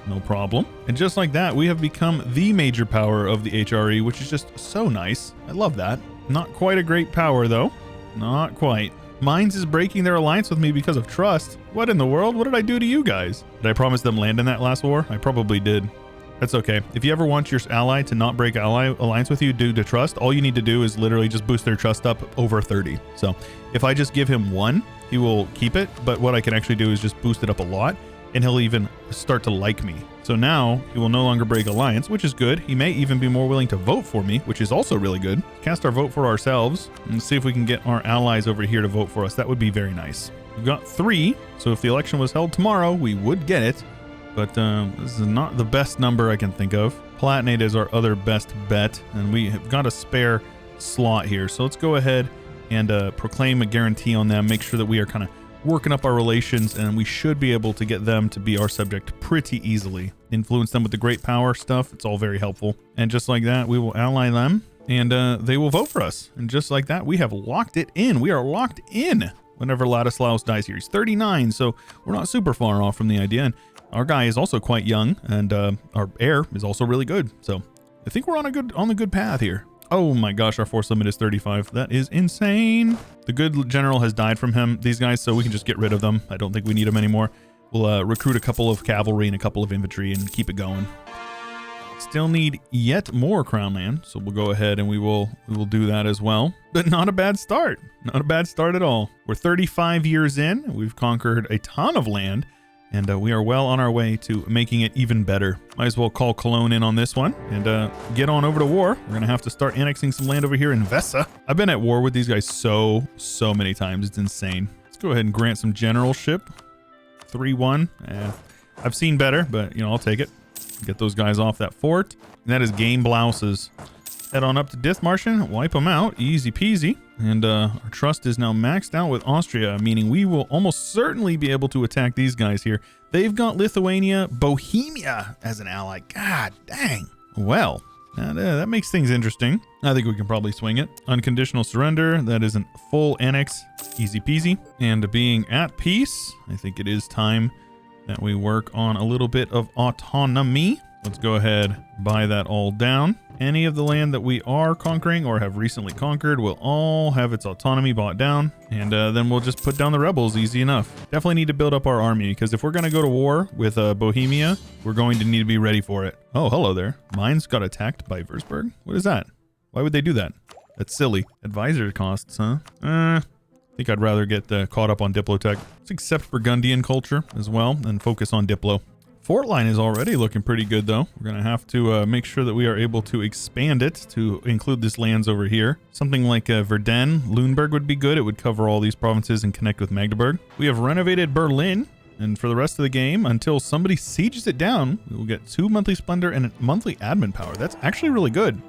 No problem. And just like that, we have become the major power of the HRE, which is just so nice. I love that. Not quite a great power, though. Not quite. Mainz is breaking their alliance with me because of trust. What in the world? What did I do to you guys? Did I promise them land in that last war? I probably did. That's okay. If you ever want your ally to not break alliance with you due to trust, all you need to do is literally just boost their trust up over 30. So if I just give him 1, he will keep it. But what I can actually do is just boost it up a lot, and he'll even start to like me. So now he will no longer break alliance, which is good. He may even be more willing to vote for me, which is also really good. Cast our vote for ourselves and see if we can get our allies over here to vote for us. That would be very nice. We've got 3, so if the election was held tomorrow, we would get it. But this is not the best number I can think of. Palatinate is our other best bet, and we have got a spare slot here. So let's go ahead and proclaim a guarantee on them, make sure that we are kind of working up our relations, and we should be able to get them to be our subject pretty easily. Influence them with the great power stuff. It's all very helpful. And just like that, we will ally them, and they will vote for us. And just like that, we have locked it in. We are locked in whenever Ladislaus dies here. He's 39, so we're not super far off from the idea. And our guy is also quite young, and our heir is also really good. So I think we're on the good path here. Oh my gosh, our force limit is 35. That is insane. The good general has died from these guys, so we can just get rid of them. I don't think we need them anymore. We'll recruit a couple of cavalry and a couple of infantry and keep it going. Still need yet more crown land, so we'll go ahead and we will do that as well. But not a bad start. Not a bad start at all. We're 35 years in. We've conquered a ton of land. And we are well on our way to making it even better. Might as well call Cologne in on this one and get on over to war. We're going to have to start annexing some land over here in Vessa. I've been at war with these guys so many times. It's insane. Let's go ahead and grant some generalship. 3-1. I've seen better, but, I'll take it. Get those guys off that fort. And that is game blouses. Head on up to Dithmarschen, wipe them out, easy peasy. And our trust is now maxed out with Austria, meaning we will almost certainly be able to attack these guys here. They've got Lithuania, Bohemia as an ally. God dang. Well, that makes things interesting. I think we can probably swing it. Unconditional surrender, that is a full annex, easy peasy. And being at peace, I think it is time that we work on a little bit of autonomy. Let's go ahead, buy that all down. Any of the land that we are conquering or have recently conquered will all have its autonomy bought down. And then we'll just put down the rebels easy enough. Definitely need to build up our army, because if we're going to go to war with Bohemia, we're going to need to be ready for it. Oh, hello there. Mainz got attacked by Würzburg. What is that? Why would they do that? That's silly. Advisor costs, huh? I think I'd rather get caught up on Diplotech. Let's accept Burgundian culture as well and focus on Diplo. Fort line is already looking pretty good, though. We're going to have to make sure that we are able to expand it to include this lands over here. Something like Verden, Lüneburg would be good. It would cover all these provinces and connect with Magdeburg. We have renovated Berlin, and for the rest of the game, until somebody sieges it down, we will get 2 monthly splendor and a monthly admin power. That's actually really good.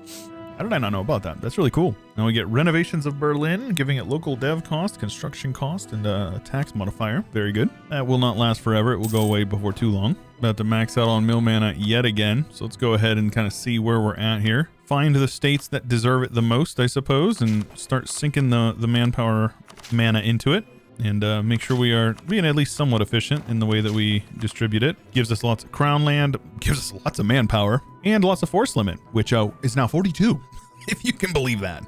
How did I not know about that? That's really cool. Now we get renovations of Berlin, giving it local dev cost, construction cost, and a tax modifier. Very good. That will not last forever. It will go away before too long. About to max out on mill mana yet again. So let's go ahead and kind of see where we're at here. Find the states that deserve it the most, I suppose, and start sinking the manpower mana into it. And make sure we are being at least somewhat efficient in the way that we distribute it. Gives us lots of crown land, gives us lots of manpower, and lots of force limit, which is now 42, if you can believe that.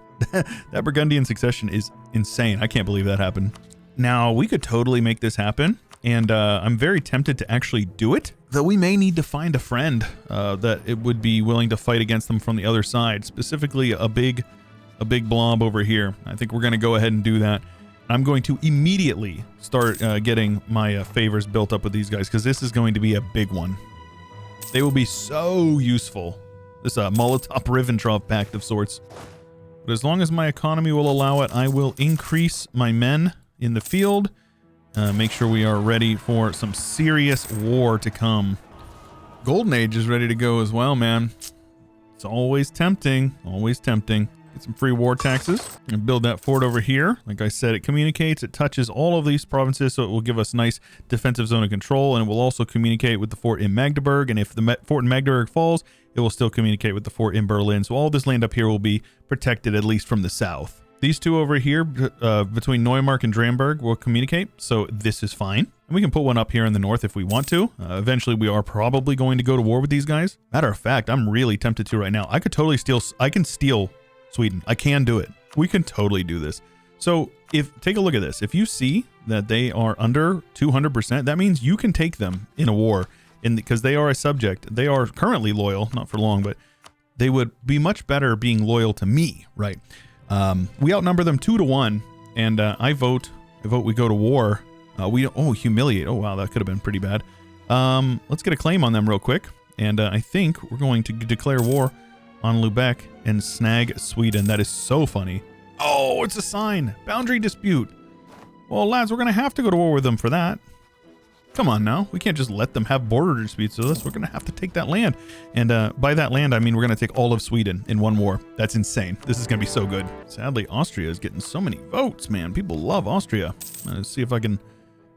That Burgundian succession is insane. I can't believe that happened. Now, we could totally make this happen, and I'm very tempted to actually do it, though we may need to find a friend that it would be willing to fight against them from the other side, specifically a big blob over here. I think we're going to go ahead and do that. I'm going to immediately start getting my favors built up with these guys, because this is going to be a big one. They will be so useful. This Molotov-Ribbentrop pact of sorts. But as long as my economy will allow it, I will increase my men in the field make sure we are ready for some serious war to come. Golden Age is ready to go as well, man. It's always tempting, always tempting. Get some free war taxes and build that fort over here. Like I said, it communicates, it touches all of these provinces, so it will give us nice defensive zone of control, and it will also communicate with the fort in Magdeburg, and if the fort in Magdeburg falls, it will still communicate with the fort in Berlin. So all this land up here will be protected, at least from the south. These two over here, between Neumark and Dramberg, will communicate, so this is fine. And we can put one up here in the north if we want to. Eventually, we are probably going to go to war with these guys. Matter of fact, I'm really tempted to right now. I could totally steal Sweden. I can do it. We can totally do this. So take a look at this. If you see that they are under 200%, that means you can take them in a war, because they are a subject. They are currently loyal, not for long, but they would be much better being loyal to me, right? We outnumber them 2-1, and I vote we go to war. Humiliate. Oh wow, that could have been pretty bad. Let's get a claim on them real quick, and I think we're going to declare war on Lubeck and snag Sweden. That is so funny. Oh, it's a sign. Boundary dispute. Well, lads, we're gonna have to go to war with them for that. Come on now. We can't just let them have border disputes with us. We're going to have to take that land. And by that land, I mean we're going to take all of Sweden in one war. That's insane. This is going to be so good. Sadly, Austria is getting so many votes, man. People love Austria. Let's see if I can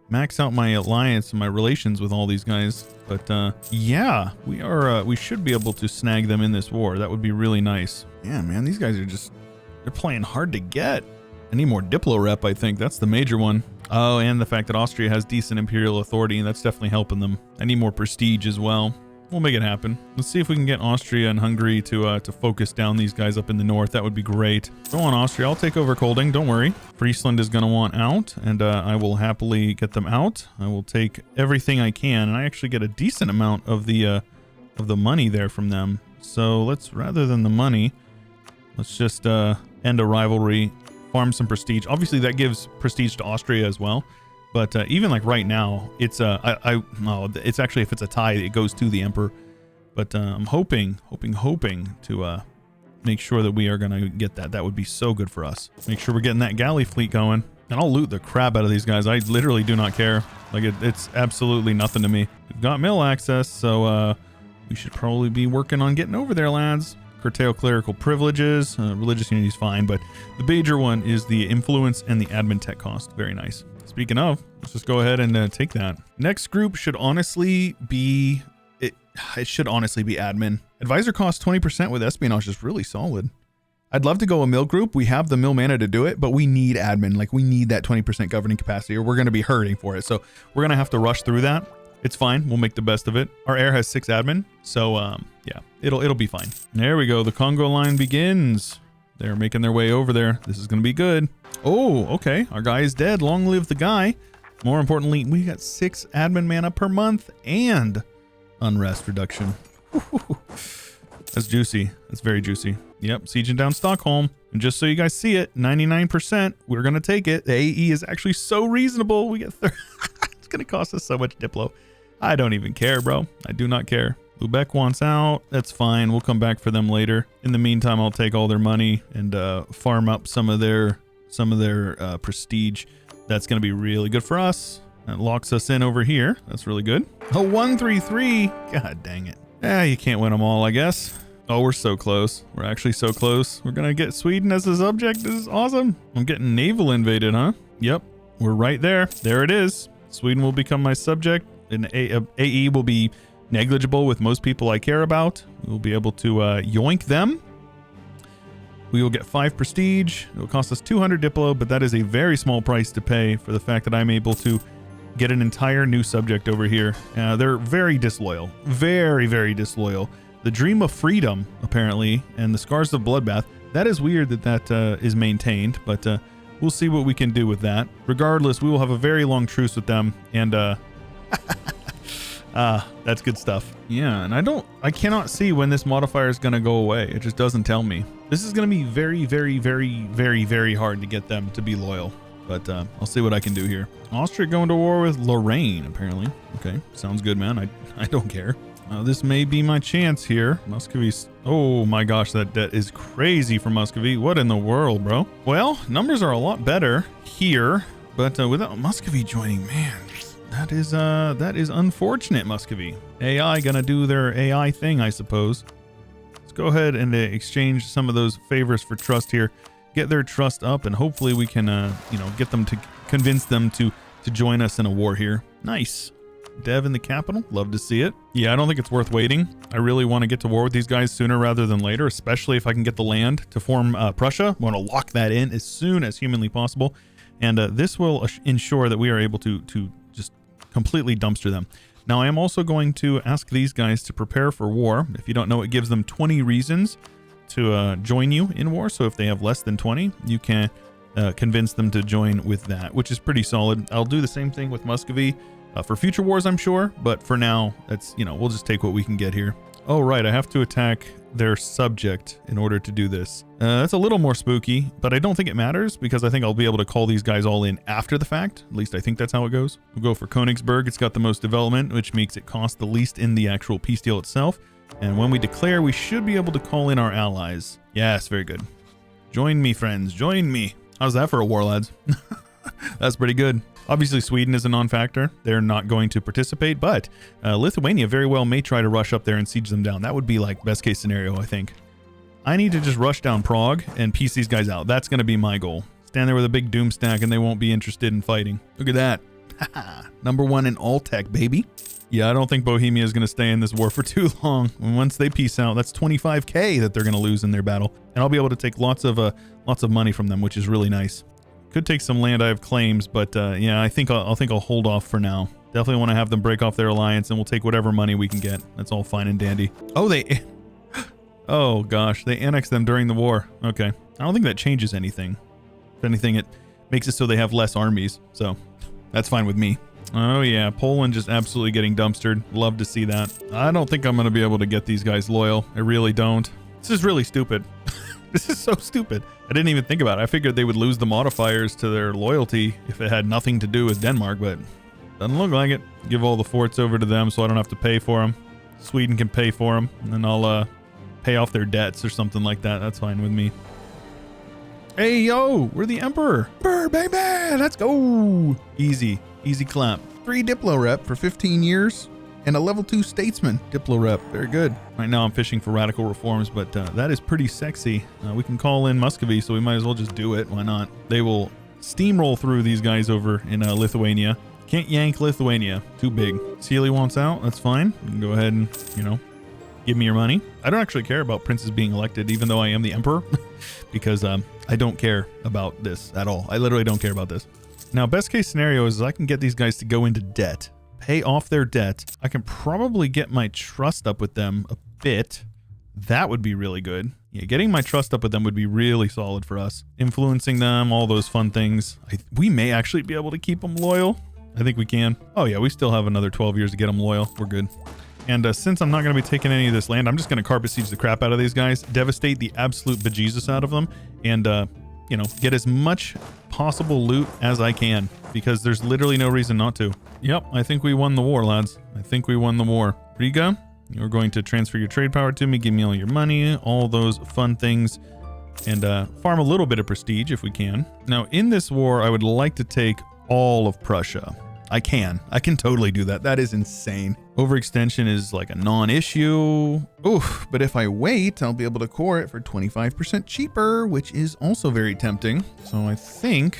max out my alliance and my relations with all these guys. But yeah, we should be able to snag them in this war. That would be really nice. Yeah, man, these guys are they're playing hard to get. I need more Diplo rep, I think. That's the major one. Oh, and the fact that Austria has decent imperial authority, and that's definitely helping them. I need more prestige as well. We'll make it happen. Let's see if we can get Austria and Hungary to focus down these guys up in the north. That would be great. Go on, Austria. I'll take over Kolding. Don't worry. Friesland is going to want out, and I will happily get them out. I will take everything I can, and I actually get a decent amount of the money there from them. So let's, rather than the money, let's just end a rivalry. Farm some prestige. Obviously, that gives prestige to Austria as well. But even like right now, it's it's actually, if it's a tie, it goes to the emperor. But I'm hoping to make sure that we are gonna get that. That would be so good for us. Make sure we're getting that galley fleet going, and I'll loot the crap out of these guys. I literally do not care. Like it's absolutely nothing to me. We've got mill access, so we should probably be working on getting over there, lads. Curtail clerical privileges. Religious unity is fine, but the major one is the influence and the admin tech cost. Very nice. Speaking of, let's just go ahead and take that. Next group should honestly be it should honestly be admin. Advisor cost 20% with espionage is really solid. I'd love to go a mill group. We have the mill mana to do it, but we need admin. Like, we need that 20% governing capacity, or we're going to be hurting for it. So we're going to have to rush through that. It's fine. We'll make the best of it. Our heir has 6 admin, so yeah, it'll be fine. There we go. The Congo line begins. They're making their way over there. This is going to be good. Oh, okay. Our guy is dead. Long live the guy. More importantly, we got 6 admin mana per month and unrest reduction. That's juicy. That's very juicy. Yep, sieging down Stockholm. And just so you guys see it, 99%, we're going to take it. The AE is actually so reasonable. We get it's going to cost us so much Diplo. I don't even care, bro. I do not care. Lubeck wants out. That's fine. We'll come back for them later. In the meantime, I'll take all their money and farm up some of their prestige. That's going to be really good for us. That locks us in over here. That's really good. Oh, 133. God dang it. You can't win them all, I guess. Oh, we're so close. We're actually so close. We're going to get Sweden as a subject. This is awesome. I'm getting naval invaded, huh? Yep. We're right there. There it is. Sweden will become my subject, and AE will be negligible with most people I care about. We'll be able to yoink them. We will get 5 prestige. It will cost us 200 Diplo, but that is a very small price to pay for the fact that I'm able to get an entire new subject over here. They're very disloyal. Very, very disloyal. The Dream of Freedom, apparently, and the Scars of Bloodbath, that is weird that is maintained, but we'll see what we can do with that. Regardless, we will have a very long truce with them, and that's good stuff. Yeah, and I cannot see when this modifier is going to go away. It just doesn't tell me. This is going to be very, very, very, very, very hard to get them to be loyal, but I'll see what I can do here. Austria going to war with Lorraine, apparently. Okay, sounds good, man. I don't care. This may be my chance here. Muscovy's... Oh my gosh, that debt is crazy for Muscovy. What in the world, bro? Well, numbers are a lot better here. But without Muscovy joining, man, that is unfortunate. Muscovy AI gonna do their AI thing, I suppose. Let's go ahead and exchange some of those favors for trust here, get their trust up, and hopefully we can get them to convince them to join us in a war here. Nice. Dev in the capital, love to see it. Yeah, I don't think it's worth waiting. I really want to get to war with these guys sooner rather than later, especially if I can get the land to form Prussia. I want to lock that in as soon as humanly possible, and this will ensure that we are able to just completely dumpster them. Now, I am also going to ask these guys to prepare for war. If you don't know, it gives them 20 reasons to join you in war. So if they have less than 20, you can convince them to join with that, which is pretty solid. I'll do the same thing with Muscovy for future wars, I'm sure. But for now, that's, we'll just take what we can get here. Oh, right. I have to attack their subject in order to do this. That's a little more spooky, but I don't think it matters because I think I'll be able to call these guys all in after the fact. At least I think that's how it goes. We'll go for Königsberg. It's got the most development, which makes it cost the least in the actual peace deal itself. And when we declare, we should be able to call in our allies. Yes, very good. Join me, friends. Join me. How's that for a war, lads? That's pretty good. Obviously, Sweden is a non-factor. They're not going to participate, but Lithuania very well may try to rush up there and siege them down. That would be like best case scenario, I think. I need to just rush down Prague and piece these guys out. That's going to be my goal. Stand there with a big doom stack and they won't be interested in fighting. Look at that. Number one in all tech, baby. Yeah, I don't think Bohemia is going to stay in this war for too long. And once they peace out, that's 25K that they're going to lose in their battle. And I'll be able to take lots of money from them, which is really nice. Could take some land I have claims, but yeah, I think I'll hold off for now. Definitely want to have them break off their alliance, and we'll take whatever money we can get. That's all fine and dandy. Oh, oh gosh, they annexed them during the war. Okay, I don't think that changes anything. If anything, it makes it so they have less armies, so that's fine with me. Oh yeah, Poland just absolutely getting dumpstered. Love to see that. I don't think I'm going to be able to get these guys loyal. I really don't. This is really stupid. This is so stupid. I didn't even think about it. I figured they would lose the modifiers to their loyalty if it had nothing to do with Denmark, but doesn't look like it. Give all the forts over to them so I don't have to pay for them. Sweden can pay for them, and then I'll pay off their debts or something like that. That's fine with me. Hey, yo, we're the Emperor. Emperor, baby, let's go. Easy clap. 3 Diplo rep for 15 years. And a level 2 statesman Diplo rep. Very good. Right now I'm fishing for radical reforms, but that is pretty sexy. We can call in Muscovy, so we might as well just do it. Why not? They will steamroll through these guys over in Lithuania. Can't yank Lithuania. Too big. Sealy wants out. That's fine. You can go ahead and, give me your money. I don't actually care about princes being elected, even though I am the emperor, because I don't care about this at all. I literally don't care about this. Now, best case scenario is I can get these guys to go into debt. Pay off their debt. I can probably get my trust up with them a bit. That would be really good. Yeah, getting my trust up with them would be really solid for us. Influencing them, all those fun things. We may actually be able to keep them loyal. I think we can. Oh yeah, we still have another 12 years to get them loyal. We're good. And since I'm not going to be taking any of this land, I'm just going to carpet siege the crap out of these guys, devastate the absolute bejesus out of them, and get as much possible loot as I can, because there's literally no reason not to. Yep, I think we won the war, lads. I think we won the war. Riga, you're going to transfer your trade power to me, give me all your money, all those fun things, and farm a little bit of prestige if we can. Now, in this war, I would like to take all of Prussia. I can totally do that. That is insane. Overextension is like a non-issue. Oof, but if I wait, I'll be able to core it for 25% cheaper, which is also very tempting. So I think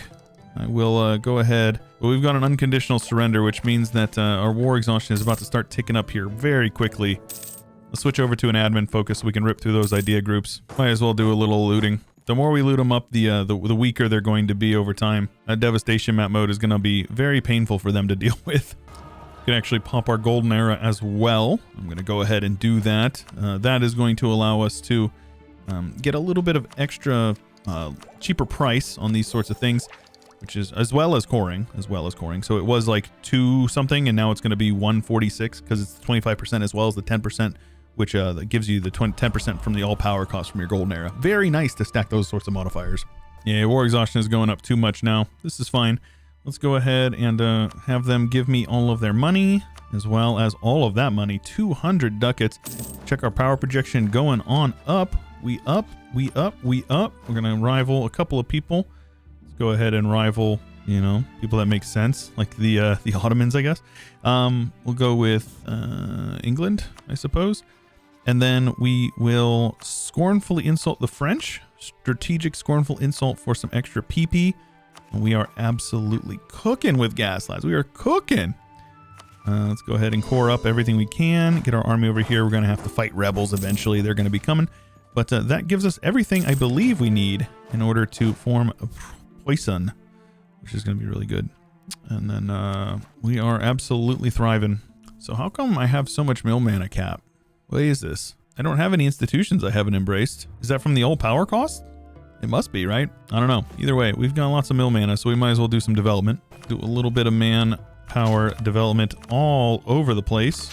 I will go ahead. Well, we've got an unconditional surrender, which means that our war exhaustion is about to start ticking up here very quickly. Let's switch over to an admin focus so we can rip through those idea groups. Might as well do a little looting. The more we loot them up, the weaker they're going to be over time. That devastation map mode is going to be very painful for them to deal with. We can actually pop our golden era as well. I'm going to go ahead and do that. That is going to allow us to get a little bit of extra cheaper price on these sorts of things, which is as well as coring. So it was like 2 something, and now it's going to be 146 because it's 25% as well as the 10%. Which that gives you the 10% from the all power cost from your golden era. Very nice to stack those sorts of modifiers. Yeah, war exhaustion is going up too much now. This is fine. Let's go ahead and have them give me all of their money, as well as all of that money. 200 ducats. Check our power projection going on up. We up. We're going to rival a couple of people. Let's go ahead and rival You know, people that make sense, like the Ottomans, I guess. We'll go with England, I suppose. And then we will scornfully insult the French. Strategic scornful insult for some extra PP. And we are absolutely cooking with gas, lads. We are cooking. Let's go ahead and core up everything we can. Get our army over here. We're going to have to fight rebels eventually. They're going to be coming. But that gives us everything I believe we need in order to form a Prussian, which is going to be really good. And then we are absolutely thriving. So how come I have so much mill mana cap? What is this? I don't have any institutions I haven't embraced. Is that from the old power cost? It must be, right? I don't know. Either way, we've got lots of mill mana, so we might as well do some development. Do a little bit of manpower development all over the place.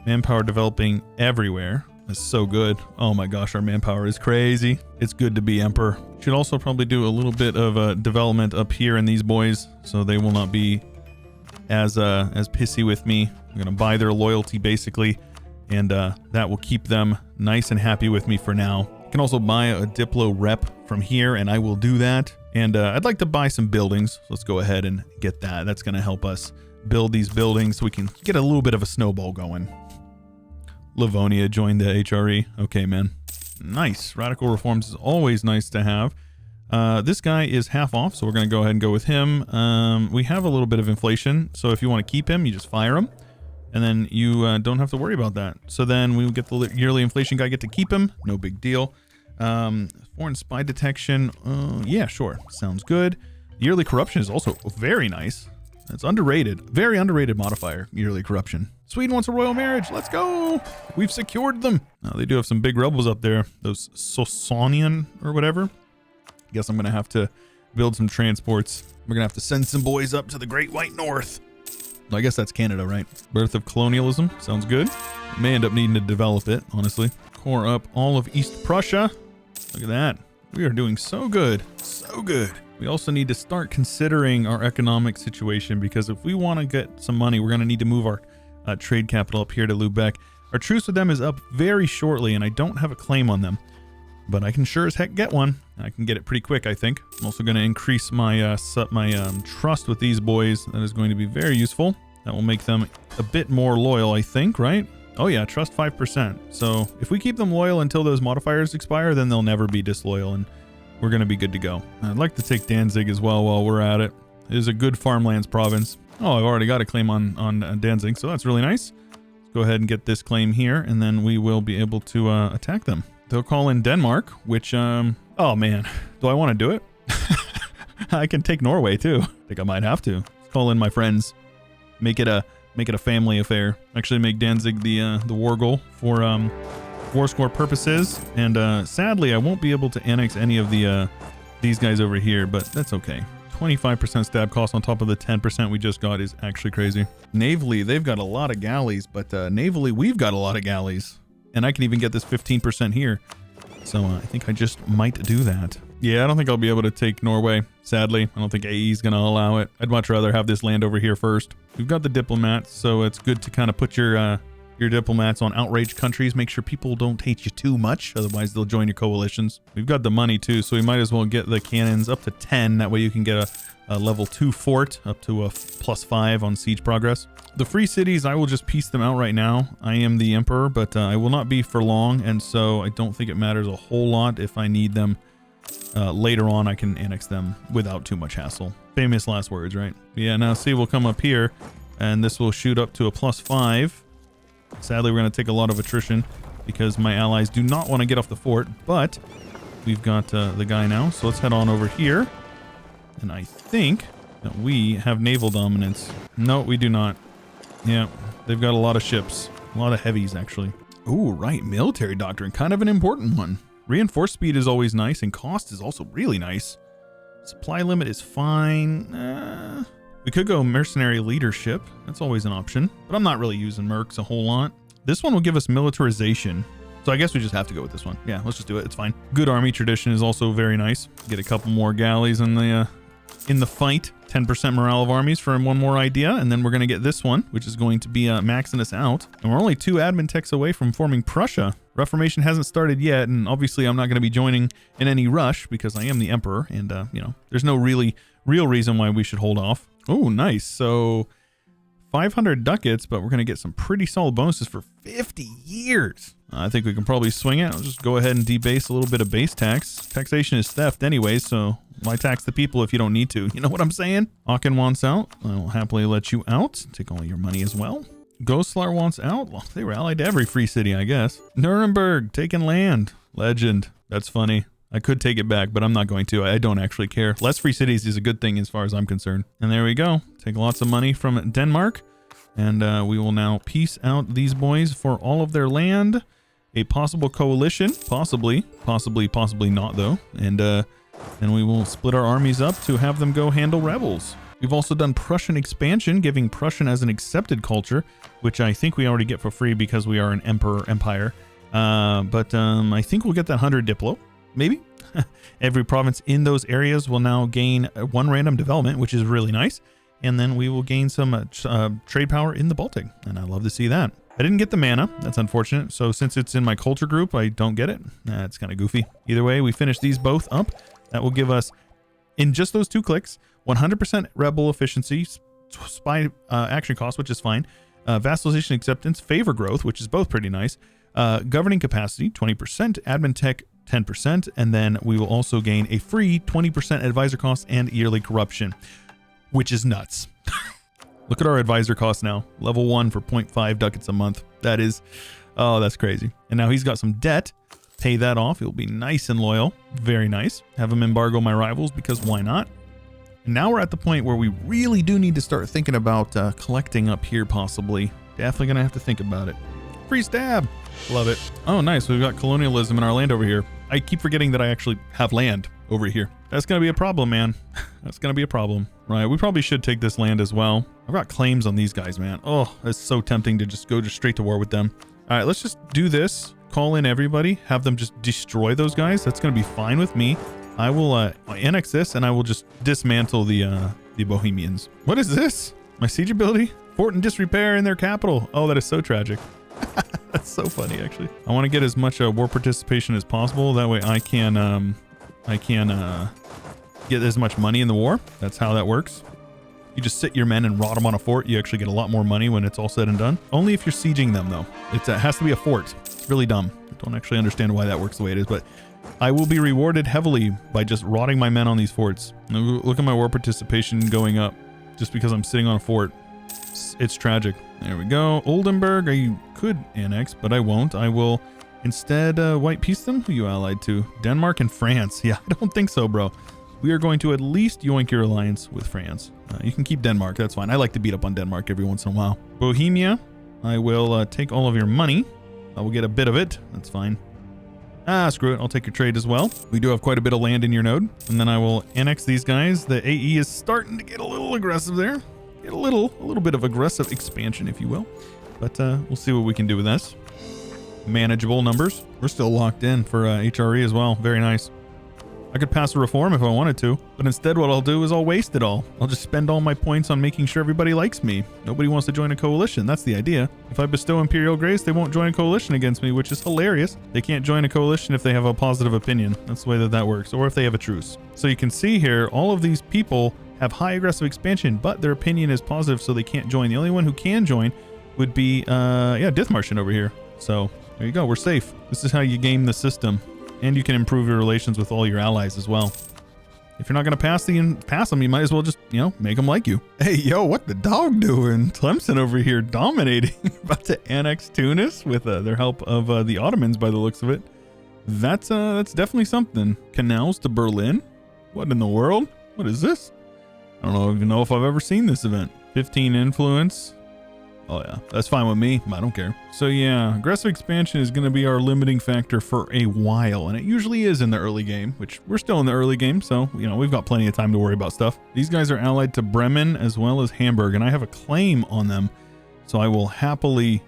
Manpower developing everywhere. That's so good. Oh my gosh, our manpower is crazy. It's good to be emperor. Should also probably do a little bit of development up here in these boys, so they will not be as pissy with me. I'm gonna buy their loyalty basically, and that will keep them nice and happy with me for now. I can also buy a Diplo rep from here, and I will do that. And I'd like to buy some buildings. So let's go ahead and get that. That's gonna help us build these buildings so we can get a little bit of a snowball going. Livonia joined the HRE. Okay, man. Nice. Radical reforms is always nice to have. This guy is half off, so we're going to go ahead and go with him. We have a little bit of inflation, so if you want to keep him, you just fire him, and then you don't have to worry about that. So then we will get the yearly inflation guy, get to keep him. No big deal. Foreign spy detection. Yeah, sure. Sounds good. Yearly corruption is also very nice. It's underrated. Very underrated modifier, yearly corruption. Sweden wants a royal marriage. Let's go. We've secured them. Now, they do have some big rebels up there. Those Sosonian or whatever. Guess I'm going to have to build some transports. We're going to have to send some boys up to the Great White North. I guess that's Canada, right? Birth of colonialism. Sounds good. May end up needing to develop it, honestly. Core up all of East Prussia. Look at that. We are doing so good. So good. We also need to start considering our economic situation, because if we want to get some money, we're going to need to move our trade capital up here to Lubeck. Our truce with them is up very shortly, and I don't have a claim on them, but I can sure as heck get one. I can get it pretty quick, I think. I'm also going to increase my trust with these boys. That is going to be very useful. That will make them a bit more loyal, I think, right? Oh yeah, trust 5%. So if we keep them loyal until those modifiers expire, then they'll never be disloyal, and we're going to be good to go. I'd like to take Danzig as well while we're at it. It is a good farmlands province. Oh, I've already got a claim on Danzig, so that's really nice. Let's go ahead and get this claim here, and then we will be able to attack them. They'll call in Denmark, which, oh man, do I want to do it? I can take Norway too. I think I might have to. Let's call in my friends. Make it a family affair. Actually make Danzig the war goal for war score purposes, and sadly I won't be able to annex any of the these guys over here, but that's okay. 25% stab cost on top of the 10% we just got is actually crazy. Navally, they've got a lot of galleys, but navally we've got a lot of galleys, and I can even get this 15% here. So I think I just might do that. Yeah, I don't think I'll be able to take Norway, sadly. I don't think AE is going to allow it. I'd much rather have this land over here first. We've got the diplomats, so it's good to kind of put your diplomats on outraged countries. Make sure people don't hate you too much, otherwise they'll join your coalitions. We've got the money too, so we might as well get the cannons up to 10. That way you can get a level 2 fort up to a +5 on siege progress. The free cities, I will just piece them out right now. I am the emperor, but I will not be for long, and so I don't think it matters a whole lot. If I need them later on, I can annex them without too much hassle. Famous last words, right? Yeah, now see, we'll come up here, and this will shoot up to a +5. Sadly, we're going to take a lot of attrition because my allies do not want to get off the fort, but we've got the guy now. So let's head on over here. And I think that we have naval dominance. No, we do not. Yeah, they've got a lot of ships. A lot of heavies, actually. Ooh, right. Military doctrine. Kind of an important one. Reinforced speed is always nice, and cost is also really nice. Supply limit is fine. We could go mercenary leadership. That's always an option, but I'm not really using mercs a whole lot. This one will give us militarization, so I guess we just have to go with this one. Yeah, let's just do it. It's fine. Good army tradition is also very nice. Get a couple more galleys in the fight 10% morale of armies for one more idea, and then we're going to get this one, which is going to be maxing us out. And we're only 2 admin techs away from forming Prussia. Reformation hasn't started yet, and obviously I'm not going to be joining in any rush because I am the emperor, and you know, there's no real reason why we should hold off. Oh, nice. So 500 ducats, but we're going to get some pretty solid bonuses for 50 years. I think we can probably swing it. I'll just go ahead and debase a little bit of base tax. Taxation is theft anyway, so why tax the people if you don't need to? You know what I'm saying? Aachen wants out. I will happily let you out. Take all your money as well. Goslar wants out. Well, they were allied to every free city, I guess. Nuremberg, taking land. Legend. That's funny. I could take it back, but I'm not going to. I don't actually care. Less free cities is a good thing as far as I'm concerned. And there we go. Take lots of money from Denmark. And we will now peace out these boys for all of their land. A possible coalition. Possibly not, though. And then we will split our armies up to have them go handle rebels. We've also done Prussian expansion, giving Prussian as an accepted culture, which I think we already get for free because we are an empire. But I think we'll get that 100 Diplo. Maybe. Every province in those areas will now gain 1 random development, which is really nice. And then we will gain some trade power in the Baltic. And I love to see that. I didn't get the mana. That's unfortunate. So since it's in my culture group, I don't get it. It's kind of goofy. Either way, we finish these both up. That will give us, in just those 2 clicks, 100% rebel efficiency, spy action cost, which is fine, vassalization acceptance, favor growth, which is both pretty nice, governing capacity, 20%, admin tech, 10%, and then we will also gain a free 20% advisor cost and yearly corruption, which is nuts. Look at our advisor cost now. Level 1 for 0.5 ducats a month. That is, oh, that's crazy. And now he's got some debt. Pay that off. He'll be nice and loyal. Very nice. Have him embargo my rivals because why not? And now we're at the point where we really do need to start thinking about collecting up here possibly. Definitely going to have to think about it. Free stab. Love it. Oh, nice. We've got colonialism in our land over here. I keep forgetting that I actually have land over here. That's going to be a problem, man. That's going to be a problem. Right, we probably should take this land as well. I've got claims on these guys, man. Oh, it's so tempting to just go straight to war with them. All right, let's just do this. Call in everybody. Have them just destroy those guys. That's going to be fine with me. I will annex this, and I will just dismantle the Bohemians. What is this? My siege ability? Fort in disrepair in their capital. Oh, that is so tragic. That's so funny, actually. I want to get as much war participation as possible. That way I can get as much money in the war. That's how that works. You just sit your men and rot them on a fort. You actually get a lot more money when it's all said and done. Only if you're sieging them, though. It has to be a fort. It's really dumb. I don't actually understand why that works the way it is, but I will be rewarded heavily by just rotting my men on these forts. Look at my war participation going up just because I'm sitting on a fort. It's tragic. There we go. Oldenburg, I could annex, but I won't. I will instead white peace them. Who are you allied to? Denmark and France. Yeah, I don't think so, bro. We are going to at least yoink your alliance with France. You can keep Denmark. That's fine. I like to beat up on Denmark every once in a while. Bohemia, I will take all of your money. I will get a bit of it. That's fine. Screw it. I'll take your trade as well. We do have quite a bit of land in your node. And then I will annex these guys. The AE is starting to get a little aggressive there. Get a little bit of aggressive expansion, if you will. But we'll see what we can do with this. Manageable numbers. We're still locked in for HRE as well. Very nice. I could pass a reform if I wanted to, but instead what I'll do is I'll waste it all. I'll just spend all my points on making sure everybody likes me. Nobody wants to join a coalition. That's the idea. If I bestow Imperial Grace, they won't join a coalition against me, which is hilarious. They can't join a coalition if they have a positive opinion. That's the way that works, or if they have a truce. So you can see here, all of these people have high aggressive expansion, but their opinion is positive, so they can't join. The only one who can join would be, Dithmarschen over here. So there you go. We're safe. This is how you game the system. And you can improve your relations with all your allies as well. If you're not going to pass them, you might as well just, make them like you. Hey, yo, what the dog doing? Tlemcen over here dominating. About to annex Tunis with their help of the Ottomans by the looks of it. That's definitely something. Canals to Berlin? What in the world? What is this? I don't even know if I've ever seen this event. 15 influence. Oh yeah, that's fine with me. I don't care. So yeah, aggressive expansion is going to be our limiting factor for a while, and it usually is in the early game, which we're still in the early game, so we've got plenty of time to worry about stuff. These guys are allied to Bremen as well as Hamburg, and I have a claim on them, so I will happily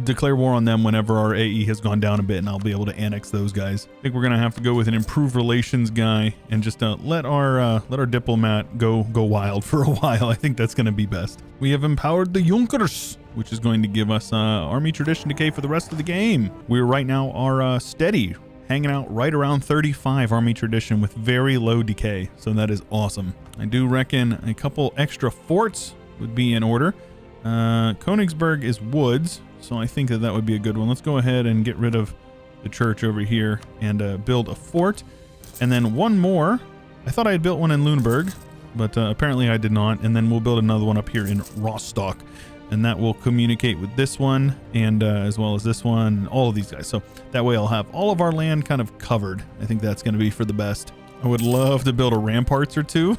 declare war on them whenever our AE has gone down a bit, and I'll be able to annex those guys. I think we're gonna have to go with an improved relations guy and just let our diplomat go wild for a while. I think that's gonna be best. We have empowered the Junkers, which is going to give us army tradition decay for the rest of the game. We right now are steady, hanging out right around 35 army tradition with very low decay, so that is awesome. I do reckon a couple extra forts would be in order. Königsberg is woods, so I think that would be a good one. Let's go ahead and get rid of the church over here and build a fort. And then one more. I thought I had built one in Lüneburg, but apparently I did not. And then we'll build another one up here in Rostock, and that will communicate with this one and as well as this one and all of these guys. So that way I'll have all of our land kind of covered. I think that's going to be for the best. I would love to build a ramparts or two.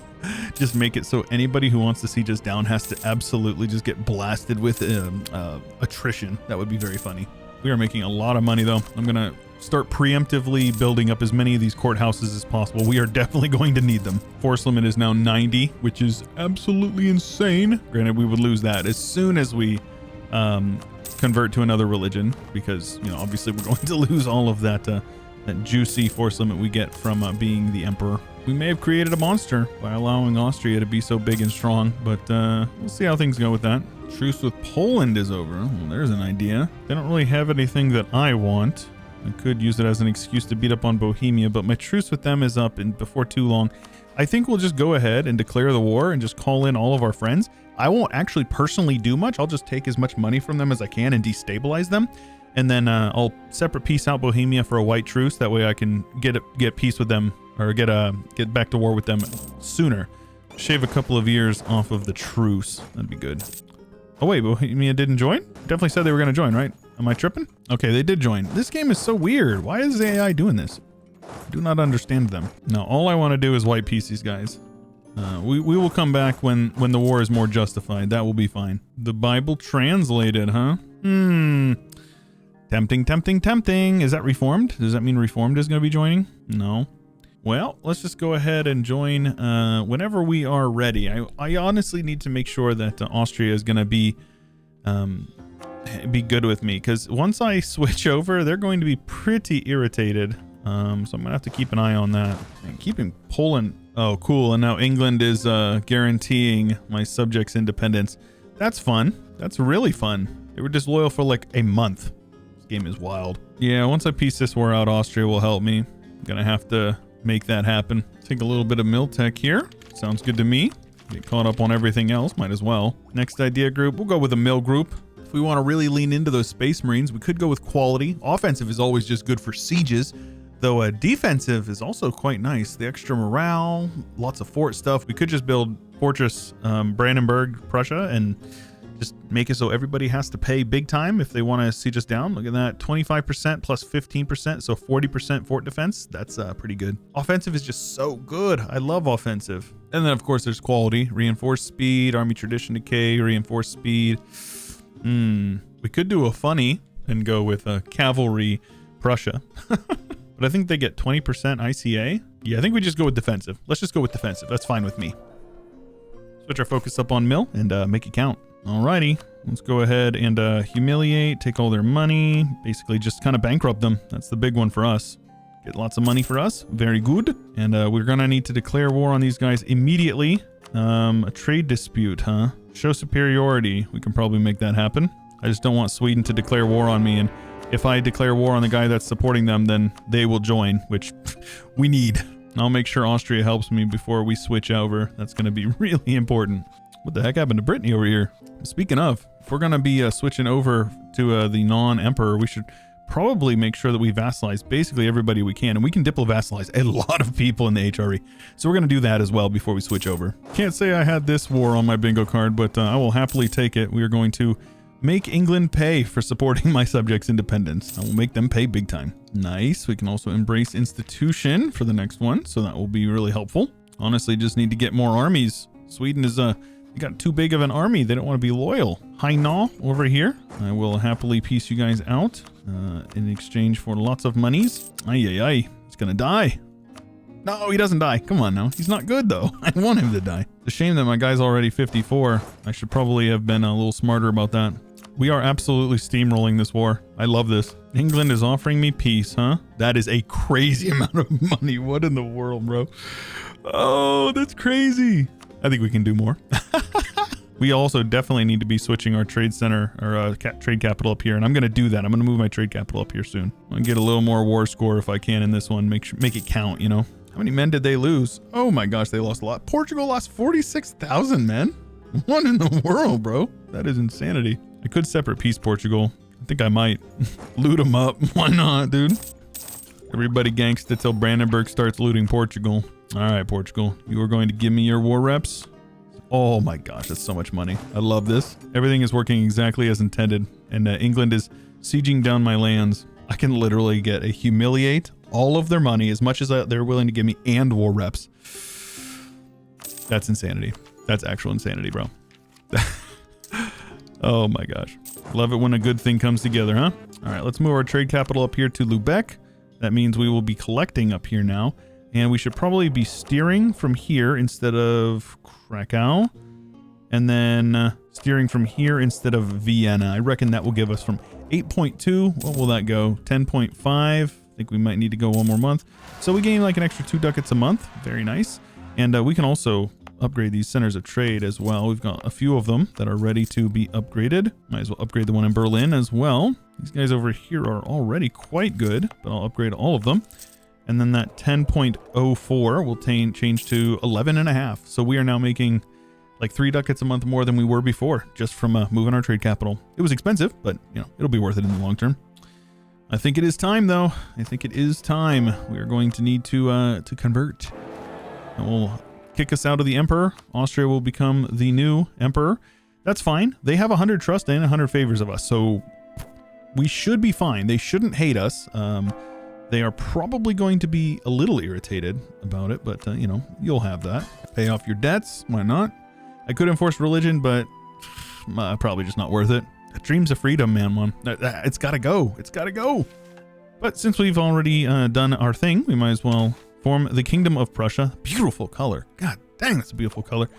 Just make it so anybody who wants to siege us down has to absolutely just get blasted with attrition. That would be very funny. We are making a lot of money though. I'm going to start preemptively building up as many of these courthouses as possible. We are definitely going to need them. Force limit is now 90, which is absolutely insane. Granted, we would lose that as soon as we convert to another religion, because, you know, obviously we're going to lose all of that juicy force limit we get from being the emperor. We may have created a monster by allowing Austria to be so big and strong, but we'll see how things go with that. Truce with Poland is over. Well, there's an idea. They don't really have anything that I want. I could use it as an excuse to beat up on Bohemia, but my truce with them is up before too long. I think we'll just go ahead and declare the war and just call in all of our friends. I won't actually personally do much. I'll just take as much money from them as I can and destabilize them. And then I'll separate peace out Bohemia for a white truce. That way I can get peace with them, or get back to war with them sooner. Shave a couple of years off of the truce. That'd be good. Oh wait, Bohemia didn't join? Definitely said they were going to join, right? Am I tripping? Okay, they did join. This game is so weird. Why is AI doing this? I do not understand them. Now, all I want to do is white peace these guys. We will come back when the war is more justified. That will be fine. The Bible translated, huh? Tempting, tempting, tempting. Is that Reformed? Does that mean Reformed is going to be joining? No. Well, let's just go ahead and join whenever we are ready. I honestly need to make sure that Austria is going to be good with me, because once I switch over, they're going to be pretty irritated. So I'm going to have to keep an eye on that. And keeping Poland. Oh, cool. And now England is guaranteeing my subjects' independence. That's fun. That's really fun. They were disloyal for like a month. This game is wild. Yeah, once I piece this war out, Austria will help me. I'm going to have to make that happen. Take a little bit of mill tech here. Sounds good to me. Get caught up on everything else. Might as well. Next idea group. We'll go with a mill group. If we want to really lean into those space marines, we could go with quality. Offensive is always just good for sieges, though defensive is also quite nice. The extra morale, lots of fort stuff. We could just build Fortress Brandenburg, Prussia, and just make it so everybody has to pay big time if they want to siege us down. Look at that, 25% plus 15%, so 40% fort defense. That's pretty good. Offensive is just so good. I love offensive. And then of course there's quality, reinforced speed, army tradition decay, reinforced speed. We could do a funny and go with cavalry Prussia. But I think they get 20% ICA. Yeah, I think we just go with defensive. Let's just go with defensive. That's fine with me. Switch our focus up on mill and make it count. Alrighty, let's go ahead and humiliate, take all their money, basically just kind of bankrupt them. That's the big one for us. Get lots of money for us. Very good. And we're going to need to declare war on these guys immediately. A trade dispute, huh? Show superiority. We can probably make that happen. I just don't want Sweden to declare war on me, and if I declare war on the guy that's supporting them, then they will join, which we need. I'll make sure Austria helps me before we switch over. That's going to be really important. What the heck happened to Brittany over here? Speaking of, if we're going to be switching over to the non-emperor, we should probably make sure that we vassalize basically everybody we can. And we can diplo-vassalize a lot of people in the HRE. So we're going to do that as well before we switch over. Can't say I had this war on my bingo card, but I will happily take it. We are going to make England pay for supporting my subjects' independence. I will make them pay big time. Nice. We can also embrace institution for the next one, so that will be really helpful. Honestly, just need to get more armies. Sweden is you got too big of an army. They don't want to be loyal. Hainaw over here. I will happily piece you guys out in exchange for lots of monies. Ay. He's gonna die. No, he doesn't die. Come on now. He's not good though. I want him to die. It's a shame that my guy's already 54. I should probably have been a little smarter about that. We are absolutely steamrolling this war. I love this. England is offering me peace, huh? That is a crazy amount of money. What in the world, bro? Oh, that's crazy. I think we can do more. We also definitely need to be switching our trade center or trade capital up here. And I'm going to do that. I'm going to move my trade capital up here soon. I'm going to get a little more war score if I can in this one. Make it count, you know? How many men did they lose? Oh my gosh, they lost a lot. Portugal lost 46,000 men. What in the world, bro? That is insanity. I could separate peace Portugal. I think I might. Loot them up. Why not, dude? Everybody gangsta till Brandenburg starts looting Portugal. All right, Portugal. You are going to give me your war reps. Oh my gosh, that's so much money. I love this. Everything is working exactly as intended. And England is sieging down my lands. I can literally get a humiliate all of their money as much as they're willing to give me and war reps. That's insanity. That's actual insanity, bro. Oh my gosh. Love it when a good thing comes together, huh? All right, let's move our trade capital up here to Lubeck. That means we will be collecting up here now. And we should probably be steering from here instead of Krakow. And then steering from here instead of Vienna. I reckon that will give us from 8.2. What will that go? 10.5. I think we might need to go one more month. So we gain like an extra 2 ducats a month. Very nice. And we can also upgrade these centers of trade as well. We've got a few of them that are ready to be upgraded. Might as well upgrade the one in Berlin as well. These guys over here are already quite good, but I'll upgrade all of them. And then that 10.04 will change to 11.5. So we are now making like 3 ducats a month more than we were before, just from moving our trade capital. It was expensive, but you know, it'll be worth it in the long term. I think it is time though. I think it is time. We are going to need to convert. And we'll kick us out of the emperor. Austria will become the new emperor. That's fine. They have 100 trust and 100 favors of us. So we should be fine. They shouldn't hate us. They are probably going to be a little irritated about it, but you know, you'll have that. Pay off your debts. Why not? I could enforce religion, but probably just not worth it. Dreams of freedom, man. It's got to go. It's got to go. But since we've already done our thing, we might as well form the Kingdom of Prussia. Beautiful color. God dang, that's a beautiful color.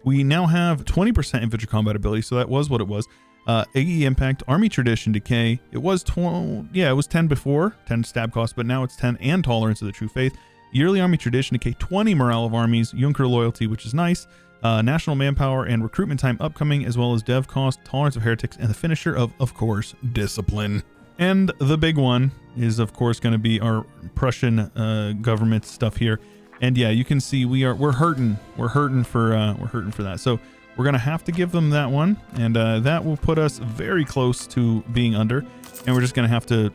We now have 20% infantry combat ability, so that was what it was. AE impact, army tradition decay. It was 10 before, 10 stab cost, but now it's 10 and tolerance of the true faith. Yearly army tradition decay, 20 morale of armies, Junker loyalty, which is nice. National manpower and recruitment time upcoming, as well as dev cost, tolerance of heretics, and the finisher of course, discipline. And the big one is, of course, going to be our Prussian government stuff here. And yeah, you can see we're hurting. We're hurting for that. So we're going to have to give them that one, and that will put us very close to being under. And we're just going to have to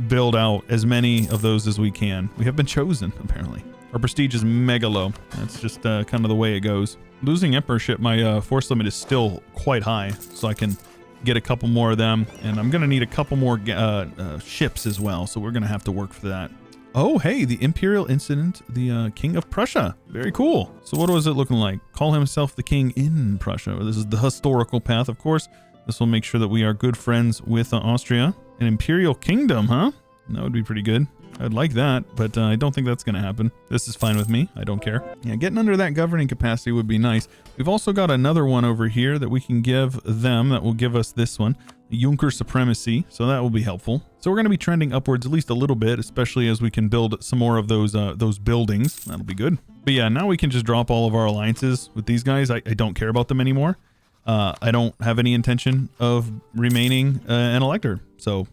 build out as many of those as we can. We have been chosen, apparently. Our prestige is mega low. That's just kind of the way it goes. Losing emperorship, my force limit is still quite high, so I can get a couple more of them, and I'm going to need a couple more ships as well, so we're going to have to work for that. Oh, hey, the Imperial Incident, the King of Prussia. Very cool. So what was it looking like? Call himself the king in Prussia. This is the historical path, of course. This will make sure that we are good friends with Austria. An Imperial Kingdom, huh? That would be pretty good. I'd like that, but I don't think that's going to happen. This is fine with me. I don't care. Yeah, getting under that governing capacity would be nice. We've also got another one over here that we can give them that will give us this one, Junker Supremacy. So that will be helpful. So we're going to be trending upwards at least a little bit, especially as we can build some more of those buildings. That'll be good. But yeah, now we can just drop all of our alliances with these guys. I don't care about them anymore. I don't have any intention of remaining an elector. So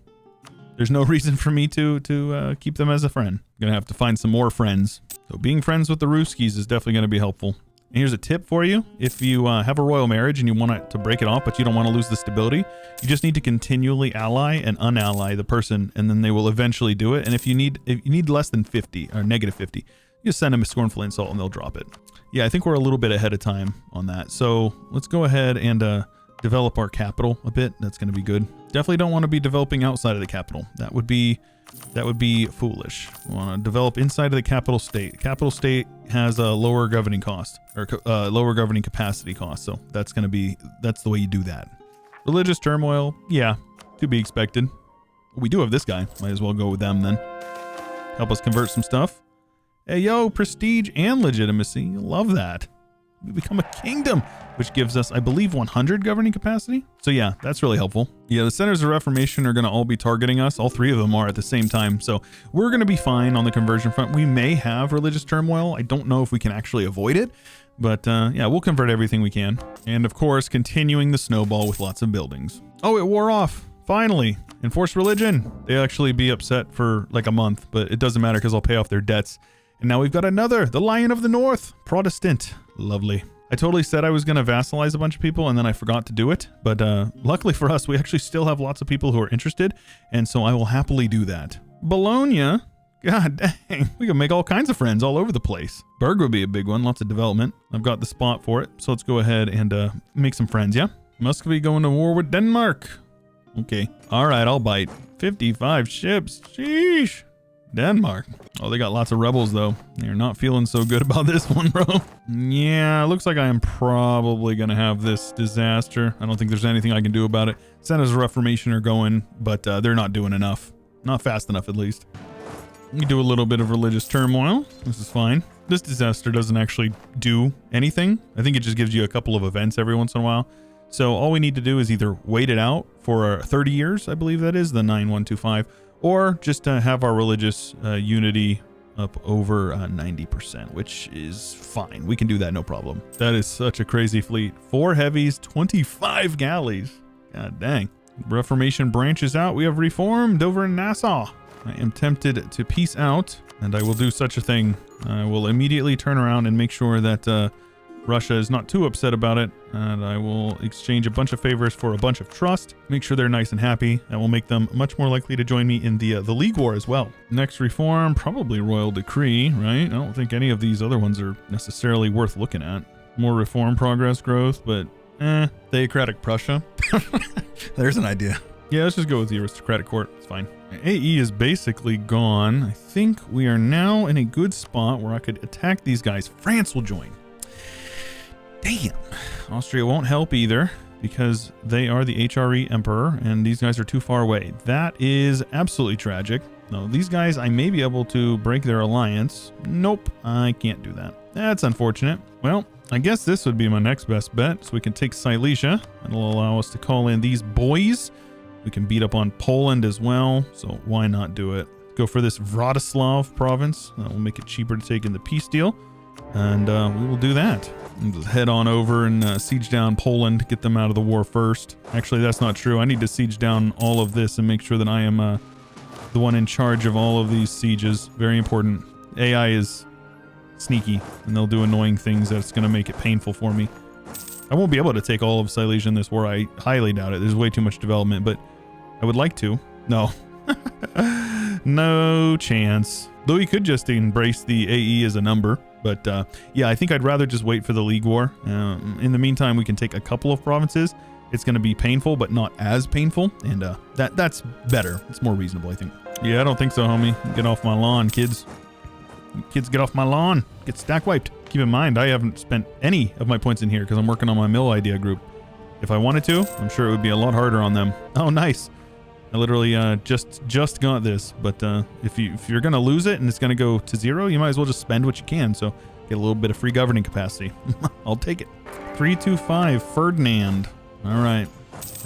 there's no reason for me to keep them as a friend. I'm going to have to find some more friends. So being friends with the Ruskies is definitely going to be helpful. And here's a tip for you. If you have a royal marriage and you want to break it off, but you don't want to lose the stability, you just need to continually ally and unally the person, and then they will eventually do it. And if you need less than 50 or negative 50, you just send them a scornful insult and they'll drop it. Yeah, I think we're a little bit ahead of time on that. So let's go ahead and develop our capital a bit. That's going to be good. Definitely don't want to be developing outside of the capital. That would be foolish. We want to develop inside of the capital state. Capital state has a lower governing cost, or lower governing capacity cost. So that's the way you do that. Religious turmoil, yeah, to be expected. We do have this guy. Might as well go with them then. Help us convert some stuff. Hey, yo, prestige and legitimacy. Love that. we become a kingdom, which gives us, I believe, 100 governing capacity. So yeah, that's really helpful. Yeah, the centers of reformation are going to all be targeting us. All three of them are at the same time. So we're going to be fine on the conversion front. We may have religious turmoil. I don't know if we can actually avoid it, but yeah, we'll convert everything we can. And of course, continuing the snowball with lots of buildings. Oh, it wore off. Finally. Enforce religion. They actually be upset for like a month, but it doesn't matter because I'll pay off their debts. And now we've got another, the Lion of the North, Protestant. Lovely. I totally said I was going to vassalize a bunch of people and then I forgot to do it. But luckily for us, we actually still have lots of people who are interested. And so I will happily do that. Bologna. God dang. We can make all kinds of friends all over the place. Berg would be a big one. Lots of development. I've got the spot for it. So let's go ahead and make some friends, yeah? Muscovy going to war with Denmark. Okay. All right, I'll bite. 55 ships. Sheesh. Denmark. Oh, they got lots of rebels, though. They're not feeling so good about this one, bro. Yeah, looks like I am probably going to have this disaster. I don't think there's anything I can do about it. Centers of Reformation are going, but they're not doing enough. Not fast enough, at least. We do a little bit of religious turmoil. This is fine. This disaster doesn't actually do anything. I think it just gives you a couple of events every once in a while. So all we need to do is either wait it out for 30 years, I believe that is, the 9125, or just have our religious unity up over 90%, which is fine. We can do that, no problem. That is such a crazy fleet. 4 heavies, 25 galleys. God dang. Reformation branches out. We have reformed over in Nassau. I am tempted to peace out, and I will do such a thing. I will immediately turn around and make sure that Russia is not too upset about it, and I will exchange a bunch of favors for a bunch of trust, make sure they're nice and happy. That will make them much more likely to join me in the League War as well. Next reform, probably royal decree, right? I don't think any of these other ones are necessarily worth looking at. More reform progress growth, but theocratic Prussia. There's an idea. Yeah, let's just go with the aristocratic court. It's fine. AE is basically gone. I think we are now in a good spot where I could attack these guys. France will join. Damn. Austria won't help either because they are the HRE emperor and these guys are too far away. That is absolutely tragic. No, these guys, I may be able to break their alliance. Nope, I can't do that. That's unfortunate. Well, I guess this would be my next best bet. So we can take Silesia. That'll allow us to call in these boys. We can beat up on Poland as well. So why not do it? Go for this Wrocław province. That will make it cheaper to take in the peace deal. And we will do that. We'll just head on over and siege down Poland, get them out of the war first. Actually, that's not true. I need to siege down all of this and make sure that I am the one in charge of all of these sieges. Very important. AI is sneaky, and they'll do annoying things that's going to make it painful for me. I won't be able to take all of Silesia in this war. I highly doubt it. There's way too much development, but I would like to. No. No chance. Though he could just embrace the AE as a number. But yeah, I think I'd rather just wait for the League War. In the meantime, we can take a couple of provinces. It's going to be painful, but not as painful. And that's better. It's more reasonable, I think. Yeah, I don't think so, homie. Get off my lawn, kids. Kids, get off my lawn. Get stack wiped. Keep in mind, I haven't spent any of my points in here because I'm working on my mill idea group. If I wanted to, I'm sure it would be a lot harder on them. Oh, nice. I literally just got this, but if you're gonna lose it and it's gonna go to 0, you might as well just spend what you can. So get a little bit of free governing capacity. I'll take it. 325 Ferdinand. All right,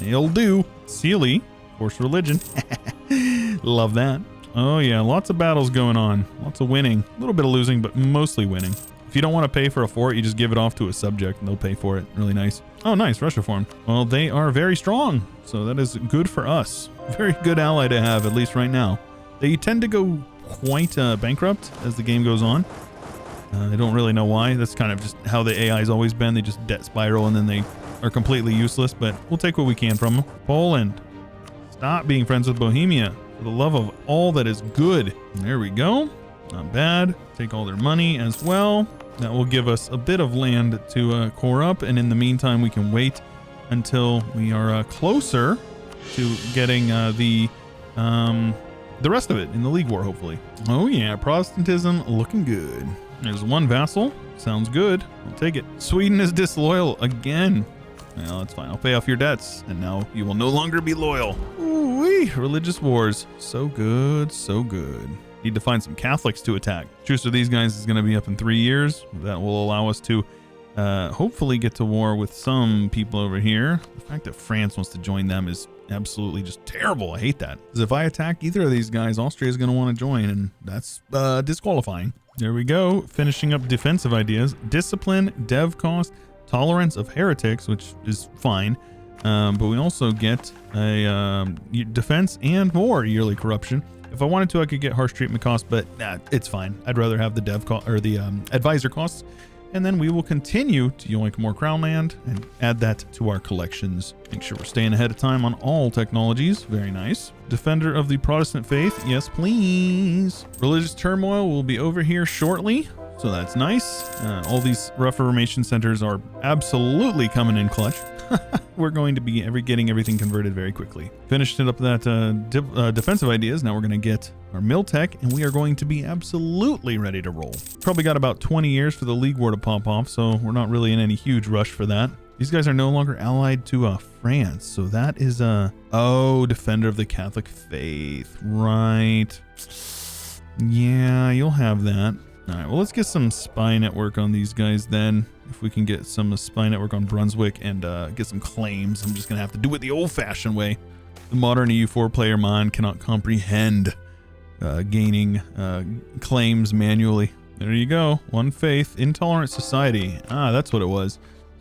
it'll do. Sealy, force religion. Love that. Oh yeah, lots of battles going on, lots of winning, a little bit of losing, but mostly winning. If you don't want to pay for a fort, you just give it off to a subject and they'll pay for it. Really nice. Oh, nice. Russia formed. Well, they are very strong, so that is good for us. Very good ally to have, at least right now. They tend to go quite bankrupt as the game goes on. I don't really know why. That's kind of just how the AI's always been. They just debt spiral and then they are completely useless, but we'll take what we can from them. Poland. Stop being friends with Bohemia. For the love of all that is good. There we go. Not bad. Take all their money as well. That will give us a bit of land to core up, and in the meantime we can wait until we are closer to getting the rest of it in the League War, hopefully. Oh yeah, Protestantism looking good. There's one vassal. Sounds good. I'll take it. Sweden is disloyal again. Well, that's fine. I'll pay off your debts, and now you will no longer be loyal. Ooh-wee. Religious wars. So good, so good. Need to find some Catholics to attack. Truce with these guys is going to be up in 3 years. That will allow us to hopefully get to war with some people over here. The fact that France wants to join them is absolutely just terrible. I hate that. Because if I attack either of these guys, Austria is going to want to join, and that's disqualifying. There we go. Finishing up defensive ideas. Discipline, dev cost, tolerance of heretics, which is fine. But we also get a defense and more yearly corruption. If I wanted to, I could get harsh treatment costs, but nah, it's fine. I'd rather have the dev cost or the advisor costs. And then we will continue to yoink more crown land and add that to our collections. Make sure we're staying ahead of time on all technologies. Very nice. Defender of the Protestant faith. Yes, please. Religious turmoil will be over here shortly. So that's nice. All these Reformation centers are absolutely coming in clutch. We're going to be getting everything converted very quickly. Finished up that defensive ideas. Now we're going to get our mill tech, and we are going to be absolutely ready to roll. Probably got about 20 years for the League War to pop off, so we're not really in any huge rush for that. These guys are no longer allied to France, so that is defender of the Catholic faith, right? Yeah, you'll have that. All right, well, let's get some spy network on these guys then. If we can get some spy network on Brunswick and get some claims, I'm just going to have to do it the old-fashioned way. The modern EU4 player mind cannot comprehend gaining claims manually. There you go. One faith, intolerant society. Ah, that's what it was.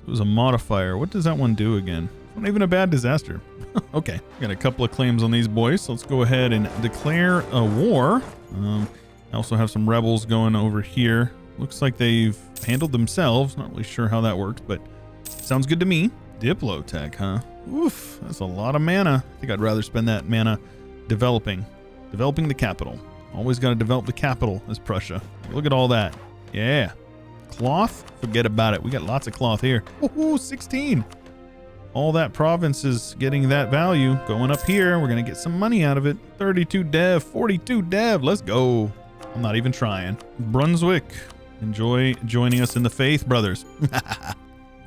It was a modifier. What does that one do again? Not even a bad disaster. Okay, got a couple of claims on these boys, so let's go ahead and declare a war. I also have some rebels going over here. Looks like they've handled themselves. Not really sure how that works, but sounds good to me. Diplotech, huh? Oof, that's a lot of mana. I think I'd rather spend that mana developing the capital. Always got to develop the capital as Prussia. Look at all that. Yeah. Cloth? Forget about it. We got lots of cloth here. Ooh, 16. All that province is getting that value. Going up here, we're going to get some money out of it. 32 dev, 42 dev. Let's go. I'm not even trying. Brunswick. Enjoy joining us in the faith, brothers.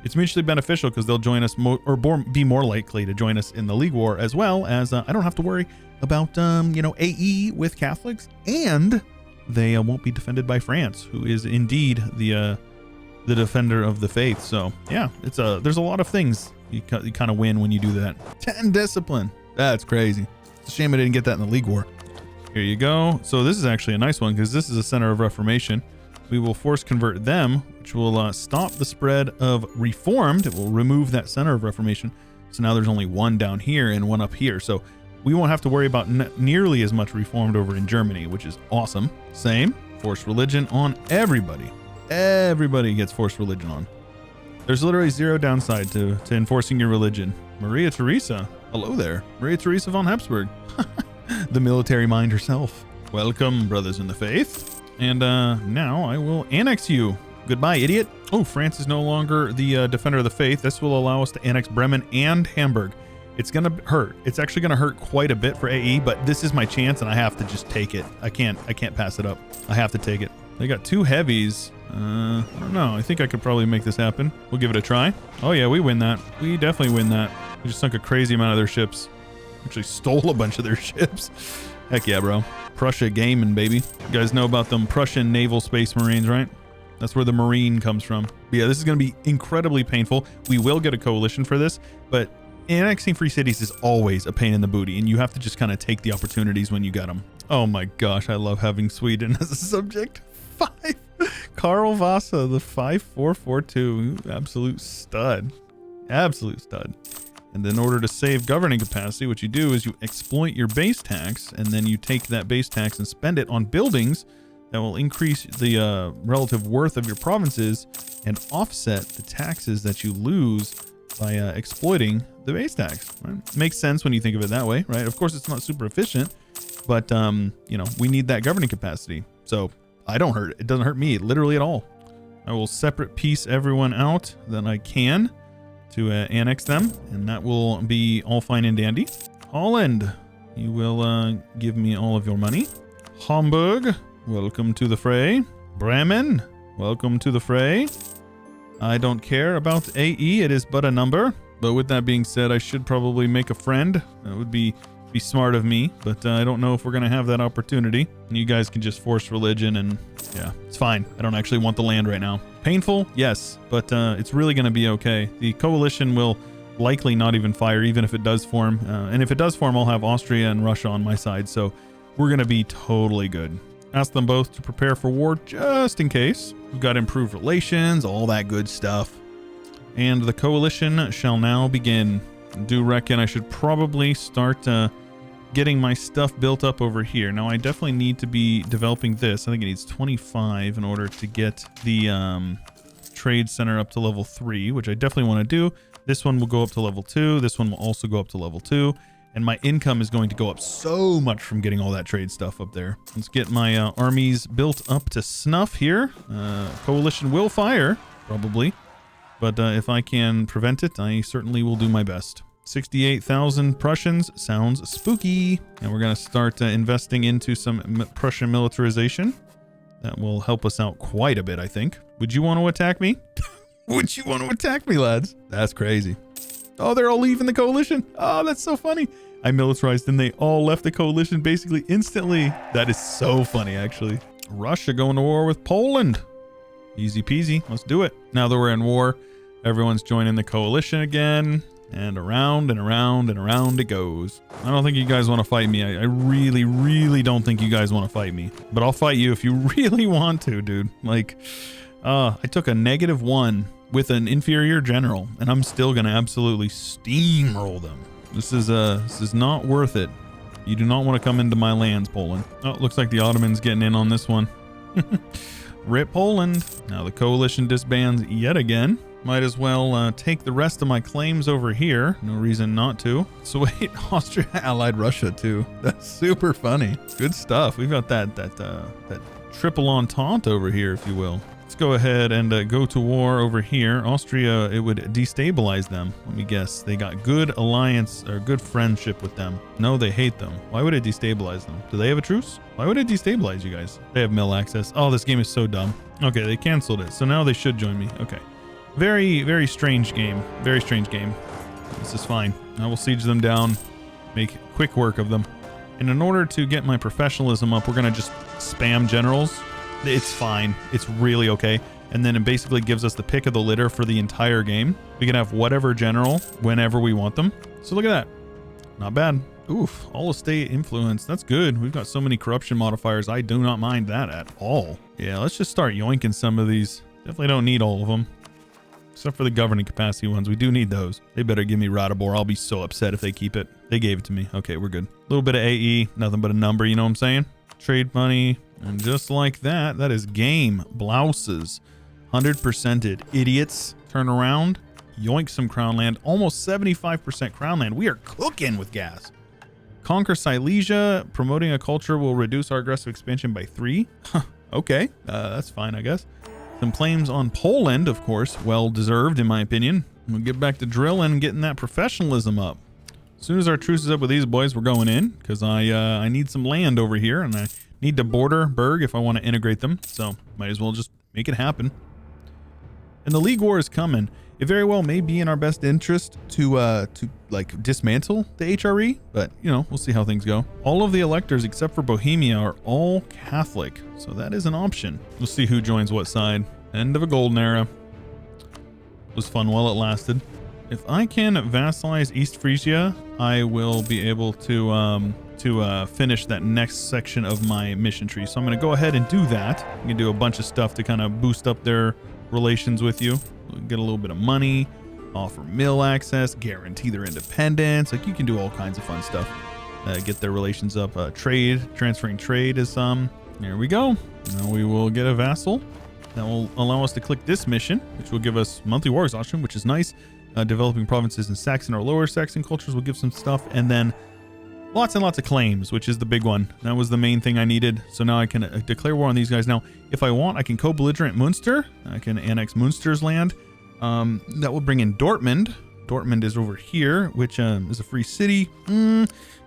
It's mutually beneficial because they'll join us be more likely to join us in the League War, as well as I don't have to worry about AE with Catholics, and they won't be defended by France, who is indeed the defender of the faith. So yeah, there's a lot of things you kind of win when you do that. 10 discipline. That's crazy. It's a shame I didn't get that in the League War. Here you go. So this is actually a nice one because this is a center of Reformation. We will force convert them, which will stop the spread of Reformed. It will remove that center of Reformation. So now there's only one down here and one up here. So we won't have to worry about nearly as much Reformed over in Germany, which is awesome. Same. Force religion on everybody. Everybody gets forced religion on. There's literally zero downside to enforcing your religion. Maria Theresa. Hello there. Maria Theresa von Habsburg. The military mind herself. Welcome, brothers in the faith. And now I will annex you. Goodbye, idiot. Oh, France is no longer the defender of the faith. This will allow us to annex Bremen and Hamburg. It's going to hurt. It's actually going to hurt quite a bit for AE, but this is my chance and I have to just take it. I can't pass it up. I have to take it. They got 2 heavies. I don't know. I think I could probably make this happen. We'll give it a try. Oh yeah, we win that. We definitely win that. We just sunk a crazy amount of their ships. Actually stole a bunch of their ships. Heck yeah, bro. Prussia gaming, baby. You guys know about them Prussian naval space marines, right? That's where the marine comes from. But yeah, this is going to be incredibly painful. We will get a coalition for this, but annexing free cities is always a pain in the booty, and you have to just kind of take the opportunities when you get them. Oh my gosh, I love having Sweden as a subject. 5. Karl Vasa, the 5442. Absolute stud. Absolute stud. And in order to save governing capacity, what you do is you exploit your base tax, and then you take that base tax and spend it on buildings that will increase the relative worth of your provinces and offset the taxes that you lose by exploiting the base tax. Right? Makes sense when you think of it that way, right? Of course, it's not super efficient, but we need that governing capacity. So it doesn't hurt me literally at all. I will separate piece everyone out that I can to annex them, and that will be all fine and dandy. Holland, you will give me all of your money. Hamburg, welcome to the fray. Bremen, welcome to the fray. I don't care about AE, it is but a number. But with that being said, I should probably make a friend. That would be Be smart of me, but I don't know if we're going to have that opportunity. And you guys can just force religion and yeah, it's fine. I don't actually want the land right now. Painful? Yes, but it's really going to be okay. The coalition will likely not even fire, even if it does form. And if it does form, I'll have Austria and Russia on my side, so we're going to be totally good. Ask them both to prepare for war just in case. We've got improved relations, all that good stuff. And the coalition shall now begin. I do reckon I should probably start getting my stuff built up over here. Now, I definitely need to be developing this. I think it needs 25 in order to get the trade center up to level 3, which I definitely want to do. This one will go up to level 2. This one will also go up to level 2. And my income is going to go up so much from getting all that trade stuff up there. Let's get my armies built up to snuff here. Coalition will fire, probably. But if I can prevent it, I certainly will do my best. 68,000 Prussians sounds spooky. And we're going to start investing into some Prussian militarization. That will help us out quite a bit, I think. Would you want to attack me? Would you want to attack me, lads? That's crazy. Oh, they're all leaving the coalition. Oh, that's so funny. I militarized and they all left the coalition basically instantly. That is so funny, actually. Russia going to war with Poland. Easy peasy. Let's do it. Now that we're in war, everyone's joining the coalition again. And around and around and around it goes. I don't think you guys want to fight me. I really, really don't think you guys want to fight me. But I'll fight you if you really want to, dude. Like, I took a -1 with an inferior general, and I'm still going to absolutely steamroll them. This is not worth it. You do not want to come into my lands, Poland. Oh, it looks like the Ottomans getting in on this one. Rip Poland. Now the coalition disbands yet again. Might as well take the rest of my claims over here. No reason not to. So wait, Austria allied Russia too. That's super funny. Good stuff. We've got that triple entente over here, if you will. Let's go ahead and go to war over here. Austria, it would destabilize them. Let me guess. They got good alliance or good friendship with them. No, they hate them. Why would it destabilize them? Do they have a truce? Why would it destabilize you guys? They have mill access. Oh, this game is so dumb. Okay, they canceled it. So now they should join me. Okay. Very, very strange game. Very strange game. This is fine. I will siege them down, make quick work of them. And in order to get my professionalism up, we're going to just spam generals. It's fine. It's really okay. And then it basically gives us the pick of the litter for the entire game. We can have whatever general whenever we want them. So look at that. Not bad. Oof. All estate influence. That's good. We've got so many corruption modifiers. I do not mind that at all. Yeah, let's just start yoinking some of these. Definitely don't need all of them. Except for the governing capacity ones. We do need those. They better give me Radibor. I'll be so upset if they keep it. They gave it to me. Okay, we're good. A little bit of AE. Nothing but a number, you know what I'm saying? Trade money. And just like that, that is game. Blouses. 100%ed. Idiots. Turn around. Yoink some crown land. Almost 75% crown land. We are cooking with gas. Conquer Silesia. Promoting a culture will reduce our aggressive expansion by 3. Okay. That's fine, I guess. Some claims on Poland, of course, well deserved in my opinion. We'll get back to drilling and getting that professionalism up. As soon as our truce is up with these boys, we're going in because I need some land over here and I need to border Berg if I want to integrate them. So might as well just make it happen. And the League War is coming. It very well may be in our best interest to like dismantle the HRE, but you know, we'll see how things go. All of the electors except for Bohemia are all Catholic, so that is an option. We'll see who joins what side. End of a golden era. It was fun while it lasted. If I can vassalize East Frisia, I will be able to finish that next section of my mission tree. So I'm going to go ahead and do that. I'm going to do a bunch of stuff to kind of boost up their relations with you. Get a little bit of money, offer mill access, guarantee their independence. Like you can do all kinds of fun stuff. Get their relations up. Trade, transferring trade is there we go. Now we will get a vassal. That will allow us to click this mission, which will give us monthly war exhaustion, which is nice. Developing provinces in Saxon or lower Saxon cultures will give some stuff. And then lots and lots of claims, which is the big one. That was the main thing I needed. So now I can declare war on these guys. Now, if I want, I can co-belligerent Munster. I can annex Munster's land. That will bring in Dortmund. Dortmund is over here, which is a free city.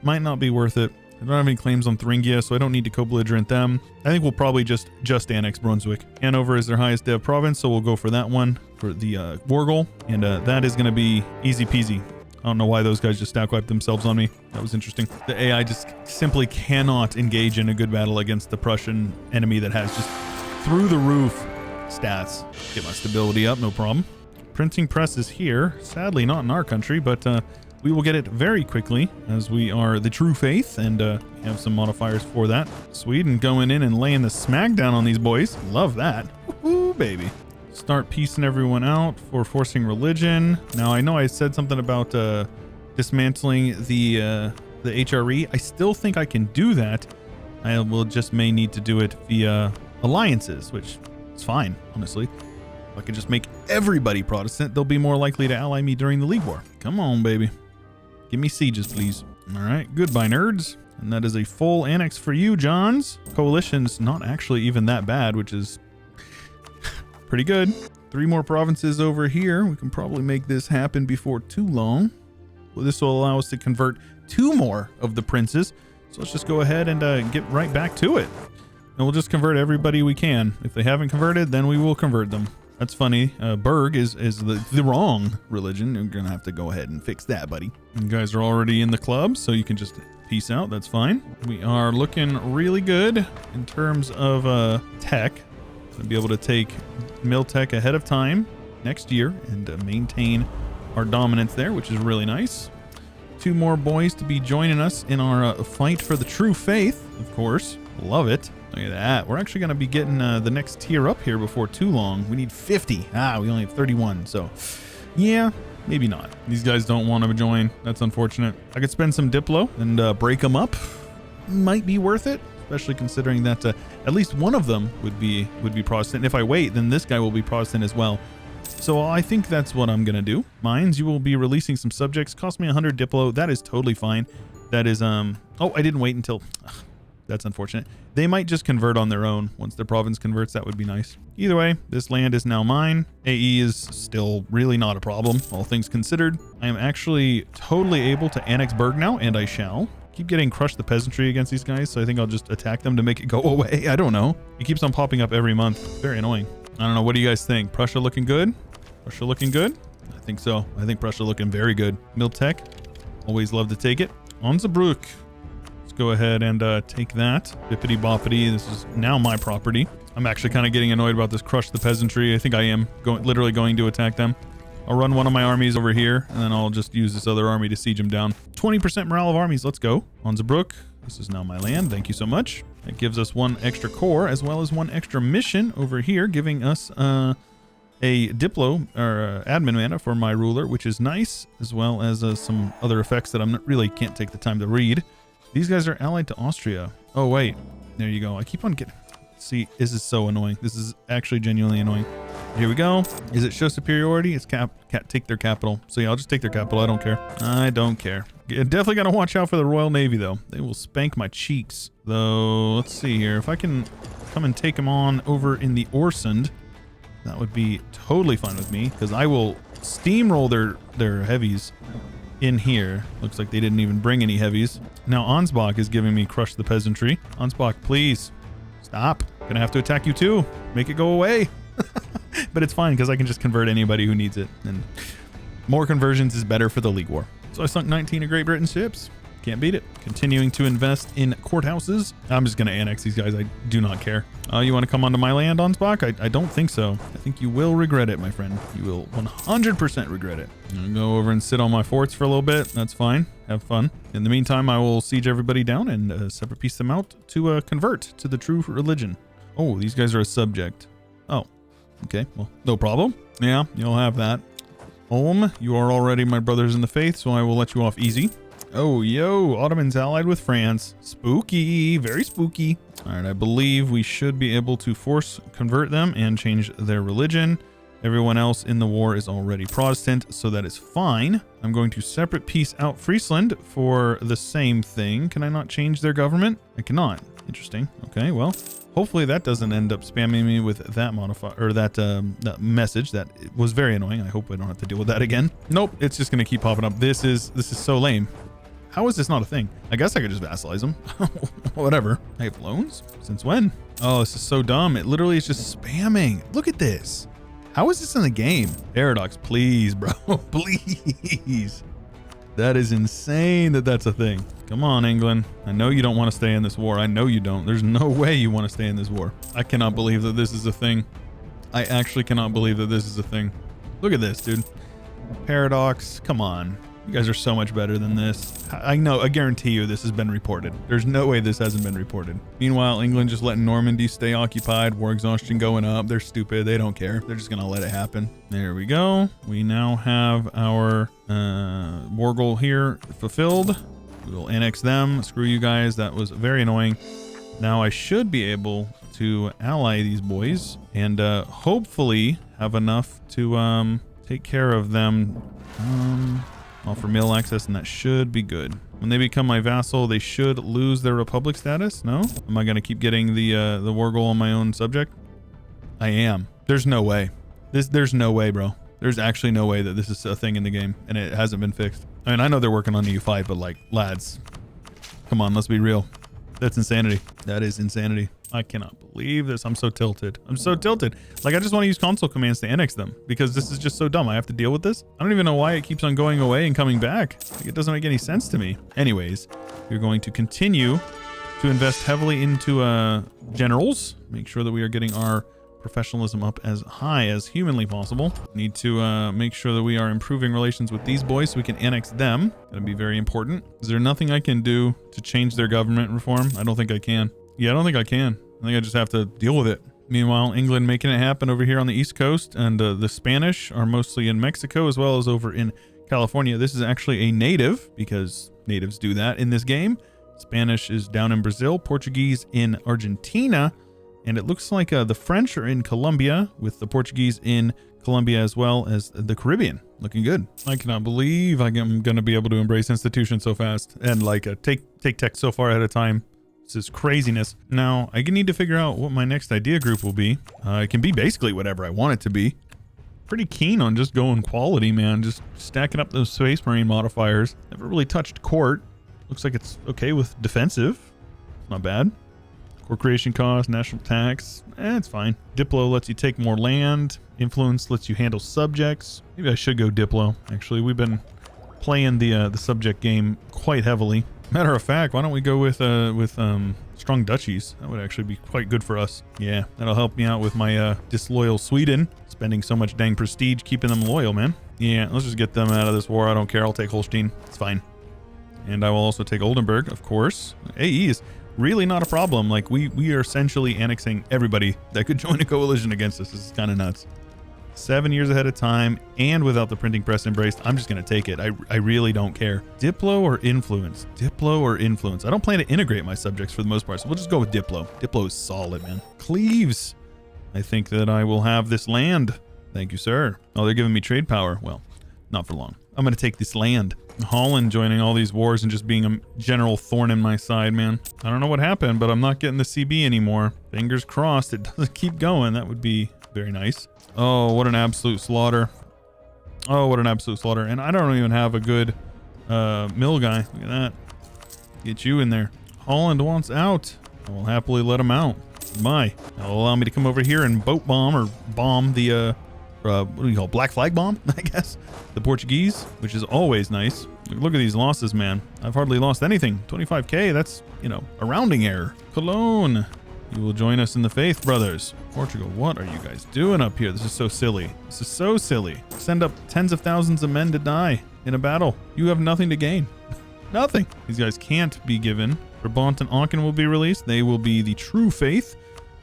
Might not be worth it. I don't have any claims on Thuringia, so I don't need to co-belligerent them. I think we'll probably just annex Brunswick. Hanover is their highest dev province, so we'll go for that one for the war goal. And that is going to be easy peasy. I don't know why those guys just stack wiped themselves on me. That was interesting. The AI just simply cannot engage in a good battle against the Prussian enemy that has just through the roof stats. Get my stability up, no problem. Printing press is here. Sadly, not in our country, but we will get it very quickly as we are the true faith and have some modifiers for that. Sweden going in and laying the smack down on these boys. Love that. Woohoo, baby. Start piecing everyone out for forcing religion. Now, I know I said something about dismantling the HRE. I still think I can do that. I will just may need to do it via alliances, which is fine, honestly. If I could just make everybody Protestant, they'll be more likely to ally me during the League War. Come on, baby. Give me sieges, please. All right, goodbye, nerds. And that is a full annex for you, Johns. Coalition's not actually even that bad, which is pretty good. 3 more provinces over here. We can probably make this happen before too long. Well, this will allow us to convert 2 more of the princes. So let's just go ahead and get right back to it. And we'll just convert everybody we can. If they haven't converted, then we will convert them. That's funny. Berg is the wrong religion. You're going to have to go ahead and fix that, buddy. You guys are already in the club, so you can just peace out. That's fine. We are looking really good in terms of tech. To be able to take Miltech ahead of time next year and maintain our dominance there, which is really nice. 2 more boys to be joining us in our fight for the true faith, of course. Love it. Look at that. We're actually going to be getting the next tier up here before too long. We need 50. We only have 31. So, yeah, maybe not. These guys don't want to join. That's unfortunate. I could spend some Diplo and break them up. Might be worth it, especially considering that at least one of them would be Protestant. And if I wait, then this guy will be Protestant as well. So I think that's what I'm going to do. Mines, you will be releasing some subjects. Cost me 100 Diplo. That is totally fine. That is, oh, I didn't wait until... That's unfortunate. They might just convert on their own. Once their province converts, that would be nice. Either way, this land is now mine. AE is still really not a problem, all things considered. I am actually totally able to annex Berg now, and I shall. Keep getting crushed the peasantry against these guys, so I think I'll just attack them to make it go away. I don't know. It keeps on popping up every month. Very annoying. I don't know. What do you guys think? Prussia looking good? Prussia looking good? I think so. I think Prussia looking very good. Miltech. Always love to take it. Onzebruck. Go ahead and take that. Bippity boppity. This is now my property. I'm actually kind of getting annoyed about this crush the peasantry. I think I am literally going to attack them. I'll run one of my armies over here, and then I'll just use this other army to siege them down. 20% morale of armies. Let's go. Onzebruck. This is now my land. Thank you so much. That gives us 1 extra core as well as 1 extra mission over here, giving us a Diplo or admin mana for my ruler, which is nice, as well as some other effects that really can't take the time to read. These guys are allied to Austria. Oh, wait. There you go. I keep on getting... See, this is so annoying. This is actually genuinely annoying. Here we go. Is it show superiority? It's take their capital. So yeah, I'll just take their capital. I don't care. I don't care. Definitely got to watch out for the Royal Navy, though. They will spank my cheeks. Though, let's see here. If I can come and take them on over in the Orsund, that would be totally fine with me, because I will steamroll their heavies in here. Looks like they didn't even bring any heavies. Now Ansbach is giving me crush the peasantry. Ansbach, please stop. Gonna have to attack you too. Make it go away. But it's fine because I can just convert anybody who needs it, and more conversions is better for the League War. So I sunk 19 of Great Britain's ships. Can't beat it. Continuing to invest in courthouses. I'm just going to annex these guys. I do not care. You want to come onto my land, Ansbach? I don't think so. I think you will regret it, my friend. You will 100% regret it. I'm going to go over and sit on my forts for a little bit. That's fine. Have fun. In the meantime, I will siege everybody down and separate piece them out to convert to the true religion. Oh, these guys are a subject. Oh, okay. Well, no problem. Yeah, you'll have that. You are already my brothers in the faith, so I will let you off easy. Oh, yo, Ottomans allied with France. Spooky, very spooky. All right, I believe we should be able to force convert them and change their religion. Everyone else in the war is already Protestant, so that is fine. I'm going to separate piece out Friesland for the same thing. Can I not change their government? I cannot. Interesting. Okay, well, hopefully that doesn't end up spamming me with that modifier or that message. That was very annoying. I hope I don't have to deal with that again. Nope, it's just gonna keep popping up. This is so lame. How is this not a thing? I guess I could just vassalize them. Whatever. I have loans? Since when? Oh, this is so dumb. It literally is just spamming. Look at this. How is this in the game? Paradox, please, bro. Please. That is insane that that's a thing. Come on, England. I know you don't want to stay in this war. I know you don't. There's no way you want to stay in this war. I cannot believe that this is a thing. I actually cannot believe that this is a thing. Look at this, dude. Paradox. Come on. You guys are so much better than this. I know, I guarantee you this has been reported. There's no way this hasn't been reported. Meanwhile, England just letting Normandy stay occupied. War exhaustion going up. They're stupid. They don't care. They're just going to let it happen. There we go. We now have our war goal here fulfilled. We will annex them. Screw you guys. That was very annoying. Now I should be able to ally these boys and hopefully have enough to take care of them. Offer mill access, and that should be good. When they become my vassal, they should lose their republic status. No? Am I going to keep getting the war goal on my own subject? I am. There's no way. There's no way, bro. There's actually no way that this is a thing in the game, and it hasn't been fixed. I mean, I know they're working on EU5, but like, lads, come on, let's be real. That's insanity. That is insanity. I cannot believe this. I'm so tilted. I'm so tilted. Like, I just want to use console commands to annex them because this is just so dumb. I have to deal with this. I don't even know why it keeps on going away and coming back. Like, it doesn't make any sense to me. Anyways, we're going to continue to invest heavily into generals. Make sure that we are getting our professionalism up as high as humanly possible. Need to make sure that we are improving relations with these boys so we can annex them. That'd be very important. Is there nothing I can do to change their government reform? I don't think I can. Yeah, I don't think I can. I think I just have to deal with it. Meanwhile, England making it happen over here on the East Coast, and the Spanish are mostly in Mexico as well as over in California. This is actually a native because natives do that in this game. Spanish is down in Brazil, Portuguese in Argentina, and it looks like the French are in Colombia with the Portuguese in Colombia as well as the Caribbean. Looking good. I cannot believe I'm going to be able to embrace institutions so fast and like take tech so far ahead of time. This is craziness. Now, I need to figure out what my next idea group will be. It can be basically whatever I want it to be. Pretty keen on just going quality, man. Just stacking up those Space Marine modifiers. Never really touched court. Looks like it's okay with defensive. Not bad. Core creation cost, national tax. It's fine. Diplo lets you take more land. Influence lets you handle subjects. Maybe I should go Diplo. Actually, we've been playing the subject game quite heavily. Matter of fact, why don't we go with strong duchies? That would actually be quite good for us. Yeah, that'll help me out with my disloyal Sweden. Spending so much dang prestige keeping them loyal, man. Yeah, let's just get them out of this war. I don't care. I'll take Holstein. It's fine. And I will also take Oldenburg, of course. AE is really not a problem. Like, we are essentially annexing everybody that could join a coalition against us. This is kind of nuts. 7 years ahead of time and without the printing press embraced. I'm just going to take it. I really don't care. Diplo or influence? Diplo or influence? I don't plan to integrate my subjects for the most part, so we'll just go with Diplo. Diplo is solid, man. Cleves. I think that I will have this land. Thank you, sir. Oh, they're giving me trade power. Well, not for long. I'm going to take this land. Holland joining all these wars and just being a general thorn in my side, man. I don't know what happened, but I'm not getting the CB anymore. Fingers crossed it doesn't keep going. That would be very nice. Oh, what an absolute slaughter. Oh, what an absolute slaughter. And I don't even have a good mill guy. Look at that. Get you in there. Holland wants out. I will happily let him out. My. That'll allow me to come over here and boat bomb or bomb the, what do you call it? Black flag bomb, I guess. The Portuguese, which is always nice. Look at these losses, man. I've hardly lost anything. 25K, that's, you know, a rounding error. Cologne. You will join us in the faith, brothers. Portugal, what are you guys doing up here? This is so silly. This is so silly. Send up tens of thousands of men to die in a battle. You have nothing to gain. Nothing. These guys can't be given. Brabant and Aachen will be released. They will be the true faith.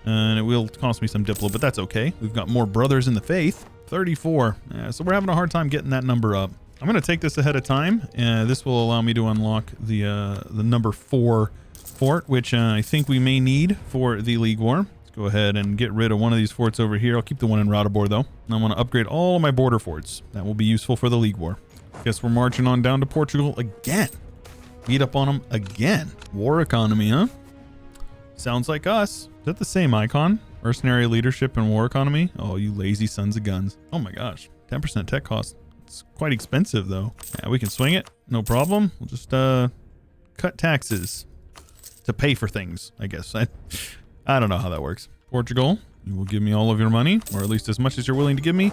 And it will cost me some Diplo, but that's okay. We've got more brothers in the faith. 34. So we're having a hard time getting that number up. I'm going to take this ahead of time. This will allow me to unlock the number 4 fort, which I think we may need for the League War. Let's go ahead and get rid of one of these forts over here. I'll keep the one in Ratibor, though. And I want to upgrade all of my border forts. That will be useful for the League War. Guess we're marching on down to Portugal again. Beat up on them again. War economy, huh? Sounds like us. Is that the same icon? Mercenary leadership and war economy? Oh, you lazy sons of guns. Oh my gosh. 10% tech cost. It's quite expensive, though. Yeah, we can swing it. No problem. We'll just cut taxes to pay for things, I guess. I don't know how that works. Portugal, you will give me all of your money, or at least as much as you're willing to give me.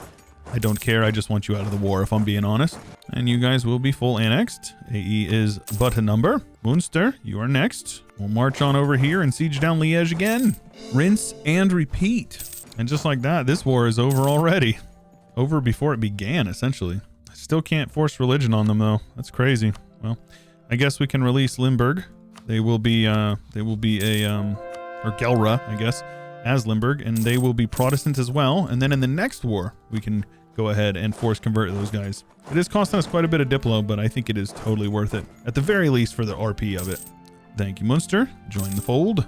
I don't care. I just want you out of the war, if I'm being honest. And you guys will be full annexed. AE is but a number. Munster, you are next. We'll march on over here and siege down Liège again. Rinse and repeat. And just like that, this war is over already. Over before it began, essentially. I still can't force religion on them, though. That's crazy. Well, I guess we can release Limburg. They will be or Gelra, I guess, as Limburg, and they will be Protestant as well. And then in the next war, we can go ahead and force convert those guys. It is costing us quite a bit of Diplo, but I think it is totally worth it. At the very least for the RP of it. Thank you, Munster. Join the fold.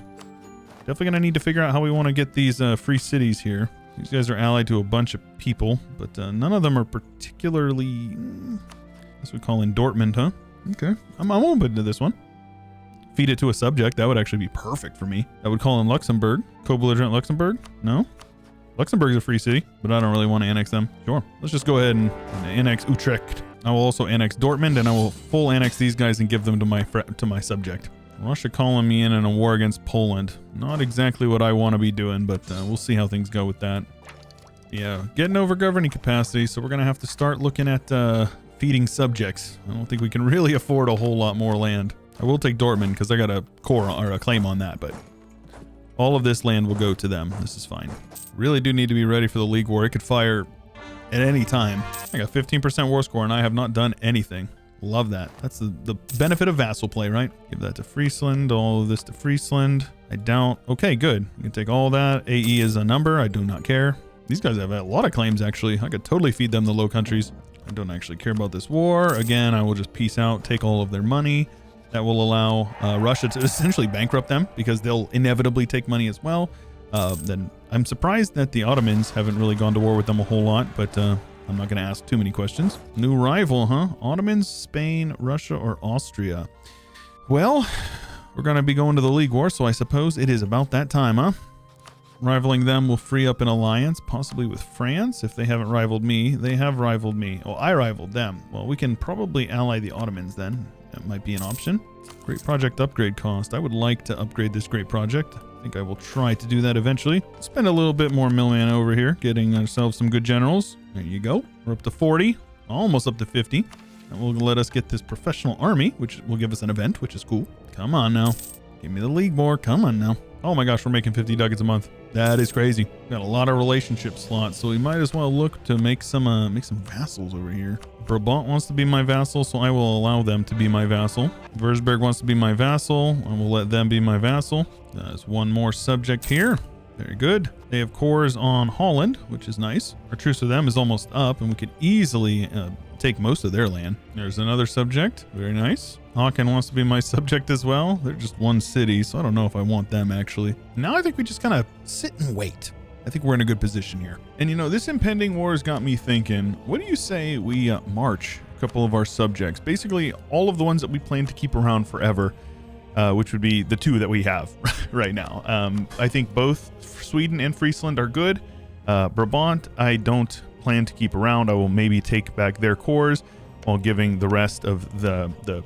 Definitely going to need to figure out how we want to get these free cities here. These guys are allied to a bunch of people, but none of them are particularly... This we call in Dortmund, huh? Okay. I'm open to this one. Feed it to a subject. That would actually be perfect for me. I would call in Luxembourg. Co-belligerent Luxembourg? No? Luxembourg's a free city, but I don't really want to annex them. Sure. Let's just go ahead and annex Utrecht. I will also annex Dortmund, and I will full annex these guys and give them to my subject. Russia calling me in a war against Poland. Not exactly what I want to be doing, but we'll see how things go with that. Yeah, getting over governing capacity, so we're going to have to start looking at feeding subjects. I don't think we can really afford a whole lot more land. I will take Dortmund because I got a core or a claim on that, but all of this land will go to them. This is fine. Really do need to be ready for the League War. It could fire at any time. I got 15% war score and I have not done anything. Love that. That's the benefit of vassal play, right? Give that to Friesland, all of this to Friesland. I don't. Okay, good. You can take all that. AE is a number. I do not care. These guys have a lot of claims, actually. I could totally feed them the Low Countries. I don't actually care about this war. Again, I will just peace out, take all of their money. That will allow Russia to essentially bankrupt them because they'll inevitably take money as well. Then I'm surprised that the Ottomans haven't really gone to war with them a whole lot, but I'm not going to ask too many questions. New rival, huh? Ottomans, Spain, Russia, or Austria? Well, we're going to be going to the League War, so I suppose it is about that time, huh? Rivaling them will free up an alliance, possibly with France. If they haven't rivaled me, they have rivaled me. Oh, I rivaled them. Well, we can probably ally the Ottomans then. That might be an option. Great project upgrade cost. I would like to upgrade this great project. I think I will try to do that eventually. Spend a little bit more million over here, getting ourselves some good generals. There you go. We're up to 40, almost up to 50. That will let us get this professional army, which will give us an event, which is cool. Come on now. Give me the League more. Come on now. Oh my gosh, we're making 50 ducats a month. That is crazy. Got a lot of relationship slots, so we might as well look to make some vassals over here. Brabant wants to be my vassal, so I will allow them to be my vassal. Würzburg wants to be my vassal. I will let them be my vassal. There's one more subject here. Very good. They have cores on Holland, which is nice. Our truce with them is almost up, and we could easily take most of their land. There's another subject. Very nice. Aachen wants to be my subject as well. They're just one city, so I don't know if I want them actually. Now I think we just kind of sit and wait. I think we're in a good position here. And you know, this impending war has got me thinking, what do you say we march a couple of our subjects? Basically, all of the ones that we plan to keep around forever, which would be the two that we have right now. I think both Sweden and Friesland are good. Brabant, I don't plan to keep around. I will maybe take back their cores while giving the rest of the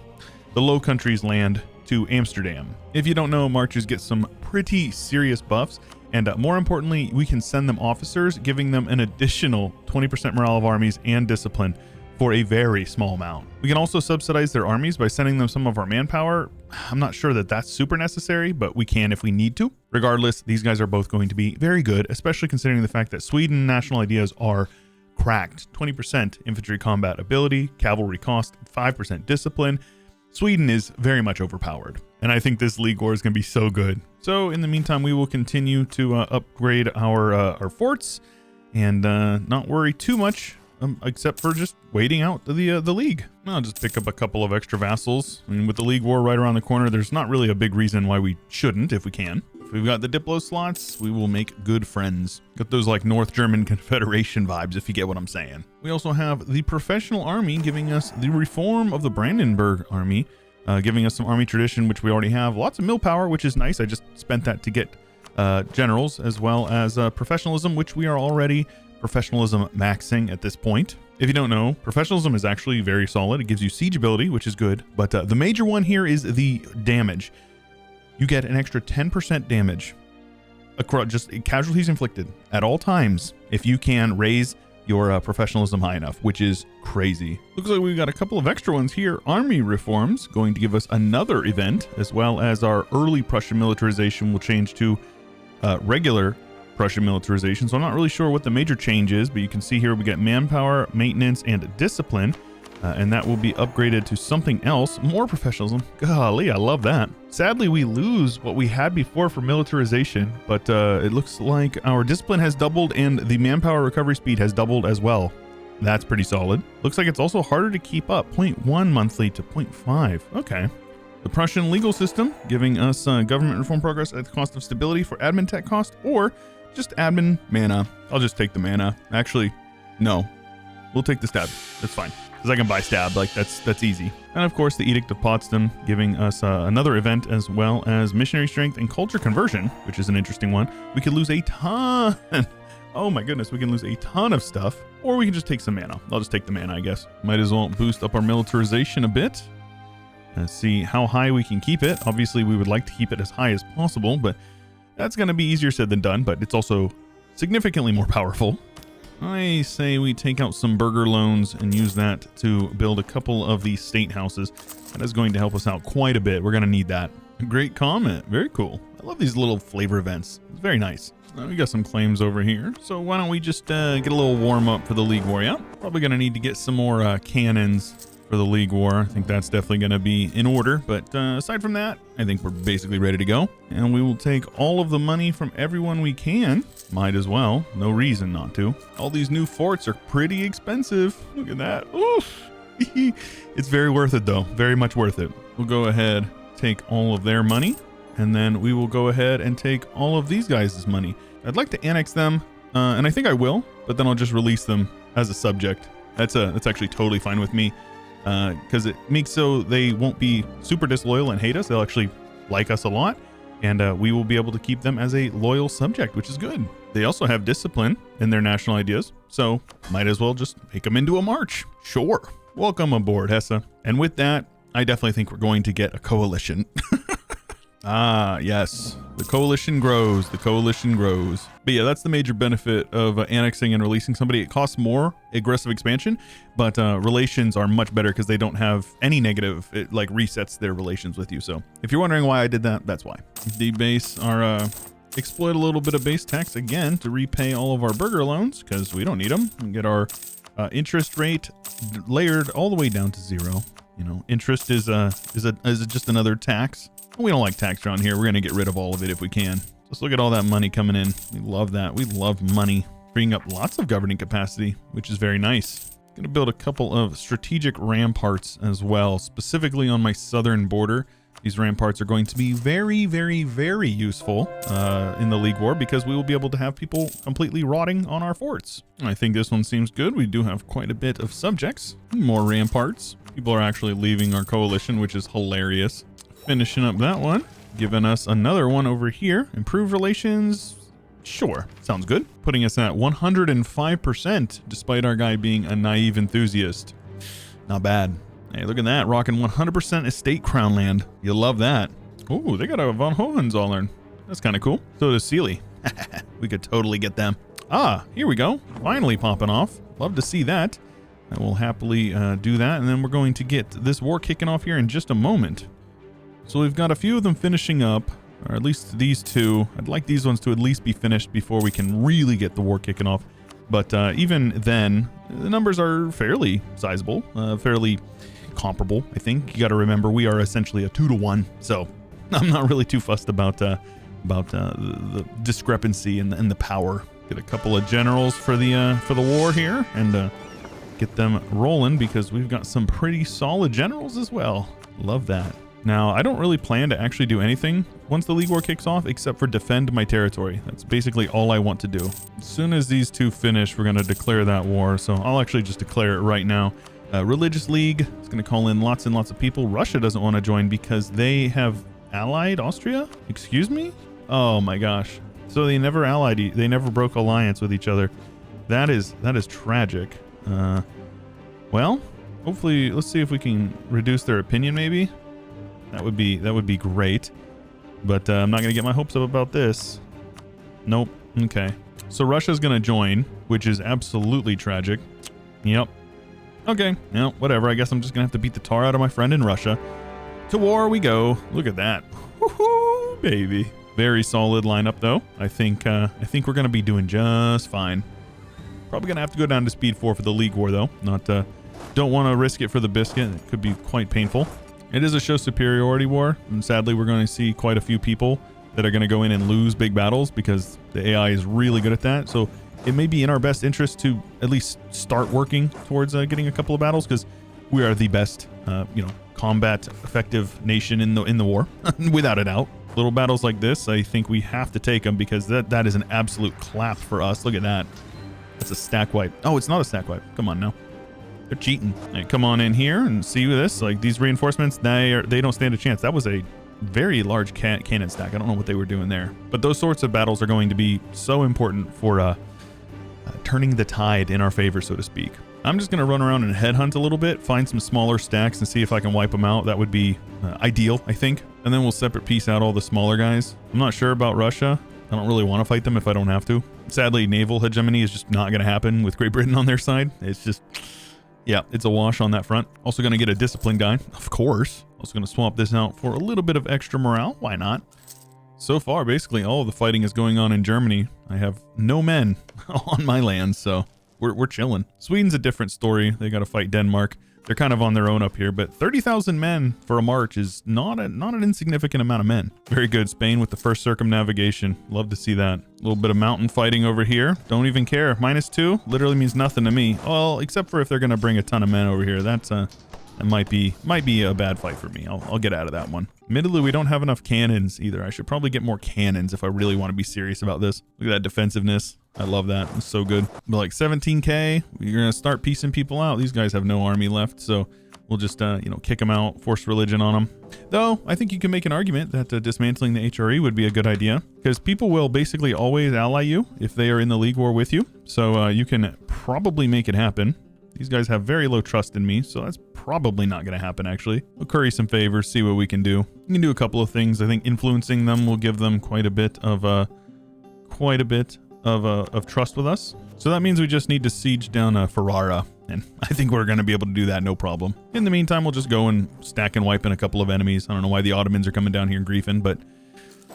Low Countries land to Amsterdam. If you don't know, marches get some pretty serious buffs, and more importantly, we can send them officers, giving them an additional 20% morale of armies and discipline for a very small amount. We can also subsidize their armies by sending them some of our manpower. I'm not sure that that's super necessary, but we can if we need to. Regardless, these guys are both going to be very good, especially considering the fact that Sweden national ideas are cracked. 20% infantry combat ability, cavalry cost, 5% discipline. Sweden is very much overpowered, and I think this League War is going to be so good. So in the meantime, we will continue to upgrade our forts and not worry too much, except for just waiting out the League. I'll just pick up a couple of extra vassals. I mean, with the League War right around the corner, there's not really a big reason why we shouldn't if we can. If we've got the Diplo slots, we will make good friends. Got those like North German Confederation vibes, if you get what I'm saying. We also have the professional army giving us the reform of the Brandenburg army, giving us some army tradition, which we already have. Lots of mill power, which is nice. I just spent that to get generals, as well as professionalism, which we are already professionalism maxing at this point. If you don't know, professionalism is actually very solid. It gives you siege ability, which is good. But the major one here is the damage. You get an extra 10% damage across just casualties inflicted at all times if you can raise your professionalism high enough, which is crazy. Looks like we've got a couple of extra ones here. Army reforms going to give us another event, as well as our early Prussian militarization will change to regular Prussian militarization. So I'm not really sure what the major change is, but you can see here we get manpower, maintenance, and discipline. And that will be upgraded to something else. More professionalism. Golly, I love that. Sadly, we lose what we had before for militarization, but it looks like our discipline has doubled and the manpower recovery speed has doubled as well. That's pretty solid. Looks like it's also harder to keep up. 0.1 monthly to 0.5. Okay. The Prussian legal system, giving us government reform progress at the cost of stability for admin tech cost, or just admin mana. I'll just take the mana. Actually, no. We'll take the stab. That's fine. Because I can buy stab, like that's easy. And of course the Edict of Potsdam giving us another event, as well as missionary strength and culture conversion, which is an interesting one. We could lose a ton. Oh my goodness, we can lose a ton of stuff, or we can just take some mana. I'll just take the mana, I guess. Might as well boost up our militarization a bit. Let's see how high we can keep it. Obviously we would like to keep it as high as possible, but that's going to be easier said than done, but it's also significantly more powerful. I say we take out some burger loans and use that to build a couple of these state houses. That is going to help us out quite a bit. We're going to need that. Great comment. Very cool. I love these little flavor events. It's very nice. We got some claims over here. So why don't we just get a little warm up for the League War? Yeah, probably going to need to get some more cannons for the League War. I think that's definitely going to be in order. But aside from that, I think we're basically ready to go. And we will take all of the money from everyone we can. Might as well. No reason not to. All these new forts are pretty expensive. Look at that. Oof. It's very worth it though. Very much worth it. We'll go ahead, take all of their money, and then we will go ahead and take all of these guys' money. I'd like to annex them, and I think I will, but then I'll just release them as a subject. That's actually totally fine with me, because it makes so they won't be super disloyal and hate us. They'll actually like us a lot, and we will be able to keep them as a loyal subject, which is good. They also have discipline in their national ideas, so might as well just make them into a march. Sure. Welcome aboard, Hesse. And with that, I definitely think we're going to get a coalition. Ah, yes. The coalition grows. The coalition grows. But yeah, that's the major benefit of annexing and releasing somebody. It costs more aggressive expansion, but relations are much better because they don't have any negative. It like resets their relations with you. So if you're wondering why I did that, that's why. Debase our exploit a little bit of base tax again to repay all of our burger loans because we don't need them, and get our interest rate layered all the way down to 0. You know, interest is just another tax. We don't like tax around here. We're going to get rid of all of it if we can. Just look at all that money coming in. We love that. We love money. Freeing up lots of governing capacity, which is very nice. Going to build a couple of strategic ramparts as well, specifically on my southern border. These ramparts are going to be very, very, very useful in the League War because we will be able to have people completely rotting on our forts. I think this one seems good. We do have quite a bit of subjects. More ramparts. People are actually leaving our coalition, which is hilarious. Finishing up that one. Giving us another one over here. Improved relations. Sure. Sounds good. Putting us at 105% despite our guy being a naive enthusiast. Not bad. Hey, look at that. Rocking 100% estate crown land. You love that. Ooh, they got a von Hohenzollern. That's kind of cool. So does Sealy. We could totally get them. Ah, here we go. Finally popping off. Love to see that. I will happily do that. And then we're going to get this war kicking off here in just a moment. So we've got a few of them finishing up, or at least these two. I'd like these ones to at least be finished before we can really get the war kicking off. But even then, the numbers are fairly sizable, fairly comparable. I think you got to remember we are essentially a 2-to-1, so I'm not really too fussed about the discrepancy and the power. Get a couple of generals for the war here and get them rolling because we've got some pretty solid generals as well. Love that. Now, I don't really plan to actually do anything once the League War kicks off except for defend my territory. That's basically all I want to do. As soon as these two finish, we're going to declare that war. So I'll actually just declare it right now. Religious League is going to call in lots and lots of people. Russia doesn't want to join because they have allied Austria? Excuse me? Oh my gosh. So they never allied, they never broke alliance with each other. That is tragic. Well, hopefully, let's see if we can reduce their opinion maybe. That would be great, but I'm not gonna get my hopes up about this. Nope. Okay. So Russia's gonna join, which is absolutely tragic. Yep. Okay, well, whatever. I guess I'm just gonna have to beat the tar out of my friend in Russia. To war we go. Look at that. Woohoo, baby. Very solid lineup, though. I think we're gonna be doing just fine. Probably gonna have to go down to speed 4 for the League War, though. Don't want to risk it for the biscuit. It could be quite painful. It is a show superiority war, and sadly, we're going to see quite a few people that are going to go in and lose big battles because the AI is really good at that. So it may be in our best interest to at least start working towards getting a couple of battles, because we are the best, combat effective nation in the war, without a doubt. Little battles like this, I think we have to take them, because that is an absolute clap for us. Look at that. That's a stack wipe. Oh, it's not a stack wipe. Come on now. They're cheating. Right, come on in here and see this. Like, these reinforcements, they don't stand a chance. That was a very large cannon stack. I don't know what they were doing there. But those sorts of battles are going to be so important for turning the tide in our favor, so to speak. I'm just going to run around and headhunt a little bit, find some smaller stacks and see if I can wipe them out. That would be ideal, I think. And then we'll separate piece out all the smaller guys. I'm not sure about Russia. I don't really want to fight them if I don't have to. Sadly, naval hegemony is just not going to happen with Great Britain on their side. It's just... yeah, it's a wash on that front. Also going to get a discipline guy, of course. Also going to swap this out for a little bit of extra morale. Why not? So far, basically, all of the fighting is going on in Germany. I have no men on my land, so we're chilling. Sweden's a different story. They got to fight Denmark. They're kind of on their own up here, but 30,000 men for a march is not an insignificant amount of men. Very good. Spain with the first circumnavigation. Love to see that. A little bit of mountain fighting over here. Don't even care. -2 literally means nothing to me. Well, except for if they're going to bring a ton of men over here. That might be a bad fight for me. I'll get out of that one. Admittedly, we don't have enough cannons either. I should probably get more cannons if I really want to be serious about this. Look at that defensiveness. I love that. It's so good. But like 17k, you're going to start piecing people out. These guys have no army left, so we'll just, kick them out, force religion on them. Though, I think you can make an argument that dismantling the HRE would be a good idea, because people will basically always ally you if they are in the League War with you. So you can probably make it happen. These guys have very low trust in me, so that's probably not going to happen, actually. We'll curry some favors, see what we can do. We can do a couple of things. I think influencing them will give them quite a bit of trust with us. So that means we just need to siege down Ferrara, and I think we're going to be able to do that no problem. In the meantime, we'll just go and stack and wipe in a couple of enemies. I don't know why the Ottomans are coming down here and griefing, but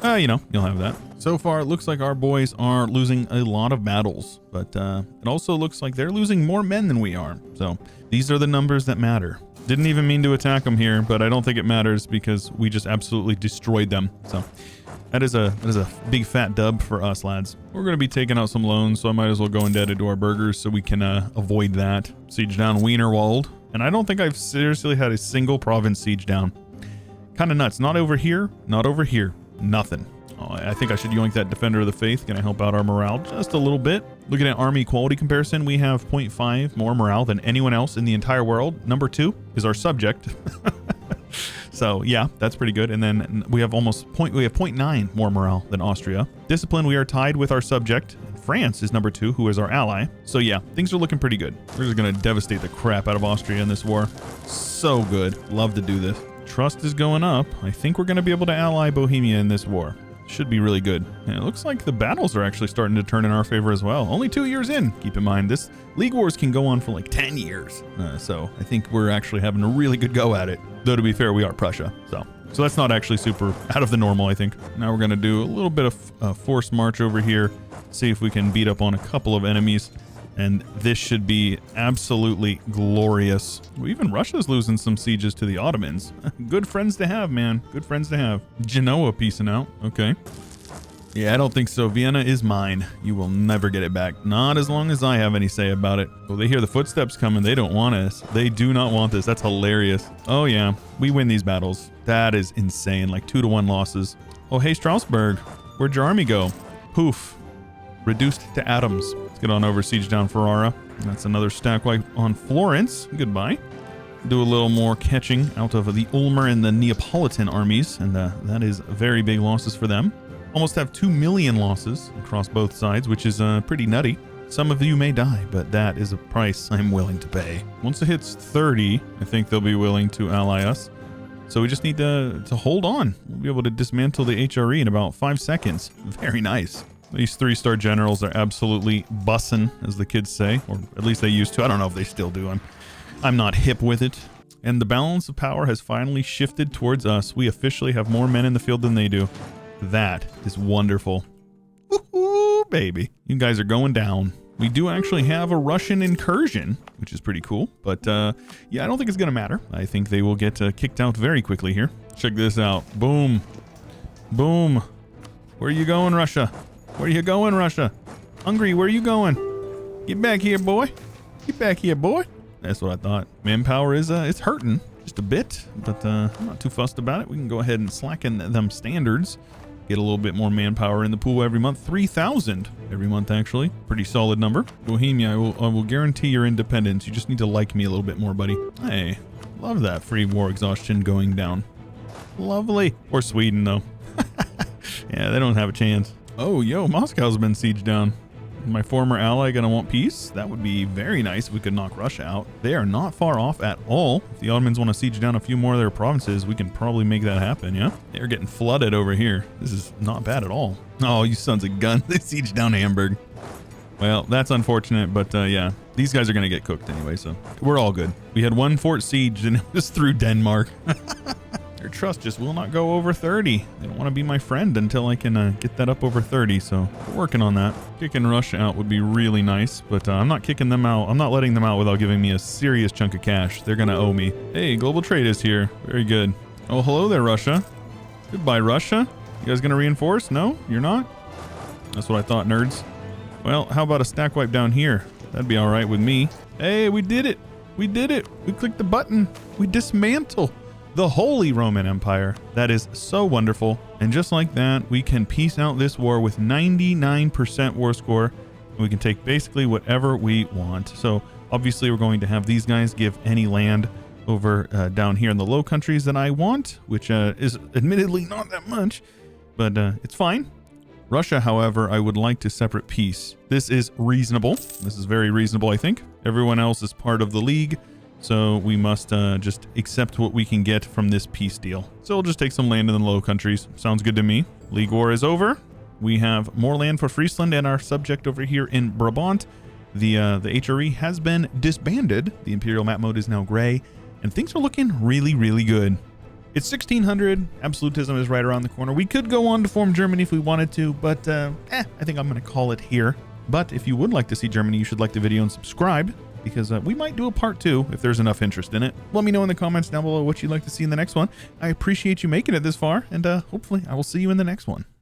you'll have that. So far, it looks like our boys are losing a lot of battles, but it also looks like they're losing more men than we are. So these are the numbers that matter. Didn't even mean to attack them here, but I don't think it matters because we just absolutely destroyed them. So that is a big fat dub for us, lads. We're going to be taking out some loans, so I might as well go indebted to our burghers so we can avoid that. Siege down Wienerwald. And I don't think I've seriously had a single province siege down. Kind of nuts. Not over here. Not over here. Nothing. Oh, I think I should yoink that Defender of the Faith. Gonna help out our morale just a little bit. Looking at army equality comparison, we have 0.5 more morale than anyone else in the entire world. Number 2 is our subject. So yeah, that's pretty good. And then we have 0.9 more morale than Austria. Discipline, we are tied with our subject. France is number 2, who is our ally. So yeah, things are looking pretty good. We're just gonna devastate the crap out of Austria in this war. So good. Love to do this. Trust is going up. I think we're going to be able to ally Bohemia in this war. Should be really good. And it looks like the battles are actually starting to turn in our favor as well. Only 2 years in. Keep in mind, this League Wars can go on for like 10 years. So I think we're actually having a really good go at it. Though to be fair, we are Prussia. So that's not actually super out of the normal, I think. Now we're going to do a little bit of forced march over here. See if we can beat up on a couple of enemies. And this should be absolutely glorious. Well, even Russia's losing some sieges to the Ottomans. Good friends to have, man. Good friends to have. Genoa piecing out. Okay. Yeah, I don't think so. Vienna is mine. You will never get it back. Not as long as I have any say about it. Oh, they hear the footsteps coming. They don't want us. They do not want this. That's hilarious. Oh, yeah. We win these battles. That is insane. Like 2-1 losses. Oh, hey, Strasbourg. Where'd your army go? Poof. Reduced to atoms. Let's get on over, siege down Ferrara. That's another stack wipe on Florence. Goodbye. Do a little more catching out of the Ulmer and the Neapolitan armies, and that is very big losses for them. Almost have 2 million losses across both sides, which is pretty nutty. Some of you may die, but that is a price I'm willing to pay. Once it hits 30, I think they'll be willing to ally us. So we just need to hold on. We'll be able to dismantle the HRE in about 5 seconds. Very nice. These 3-star generals are absolutely bussin', as the kids say, or at least they used to. I don't know if they still do. I'm not hip with it. And the balance of power has finally shifted towards us. We officially have more men in the field than they do. That is wonderful. Woohoo, baby. You guys are going down. We do actually have a Russian incursion, which is pretty cool. But yeah, I don't think it's going to matter. I think they will get kicked out very quickly here. Check this out. Boom. Boom. Where are you going, Russia? Where are you going, Russia? Hungary, where are you going? Get back here, boy. Get back here, boy. That's what I thought. Manpower is it's hurting just a bit, but I'm not too fussed about it. We can go ahead and slacken them standards. Get a little bit more manpower in the pool every month. 3,000 every month, actually. Pretty solid number. Bohemia, I will guarantee your independence. You just need to like me a little bit more, buddy. Hey, love that free war exhaustion going down. Lovely. Or Sweden, though. Yeah, they don't have a chance. Oh, yo, Moscow's been sieged down. My former ally gonna want peace? That would be very nice if we could knock Russia out. They are not far off at all. If the Ottomans want to siege down a few more of their provinces, we can probably make that happen, yeah? They're getting flooded over here. This is not bad at all. Oh, you sons of guns. They sieged down Hamburg. Well, that's unfortunate, but yeah, these guys are gonna get cooked anyway, so we're all good. We had one fort sieged and it was through Denmark. Their trust just will not go over 30. They don't want to be my friend until I can get that up over 30, so we're working on that. Kicking Russia out would be really nice, but I'm not kicking them out. I'm not letting them out without giving me a serious chunk of cash. They're going to owe me. Hey, global trade is here. Very good. Oh, hello there, Russia. Goodbye, Russia. You guys going to reinforce? No, you're not? That's what I thought, nerds. Well, how about a stack wipe down here? That'd be all right with me. Hey, we did it. We did it. We clicked the button. We dismantle the Holy Roman Empire. That is so wonderful. And just like that, we can peace out this war with 99% war score. And we can take basically whatever we want. So obviously we're going to have these guys give any land over down here in the Low Countries that I want, which is admittedly not that much, but it's fine. Russia, however, I would like to separate peace. This is reasonable. This is very reasonable, I think. Everyone else is part of the league. So we must just accept what we can get from this peace deal. So we'll just take some land in the Low Countries. Sounds good to me. League war is over. We have more land for Friesland and our subject over here in Brabant. The HRE has been disbanded. The Imperial map mode is now gray, and things are looking really, really good. It's 1600. Absolutism is right around the corner. We could go on to form Germany if we wanted to, but I think I'm going to call it here. But if you would like to see Germany, you should like the video and subscribe, because we might do a part 2 if there's enough interest in it. Let me know in the comments down below what you'd like to see in the next one. I appreciate you making it this far, and hopefully I will see you in the next one.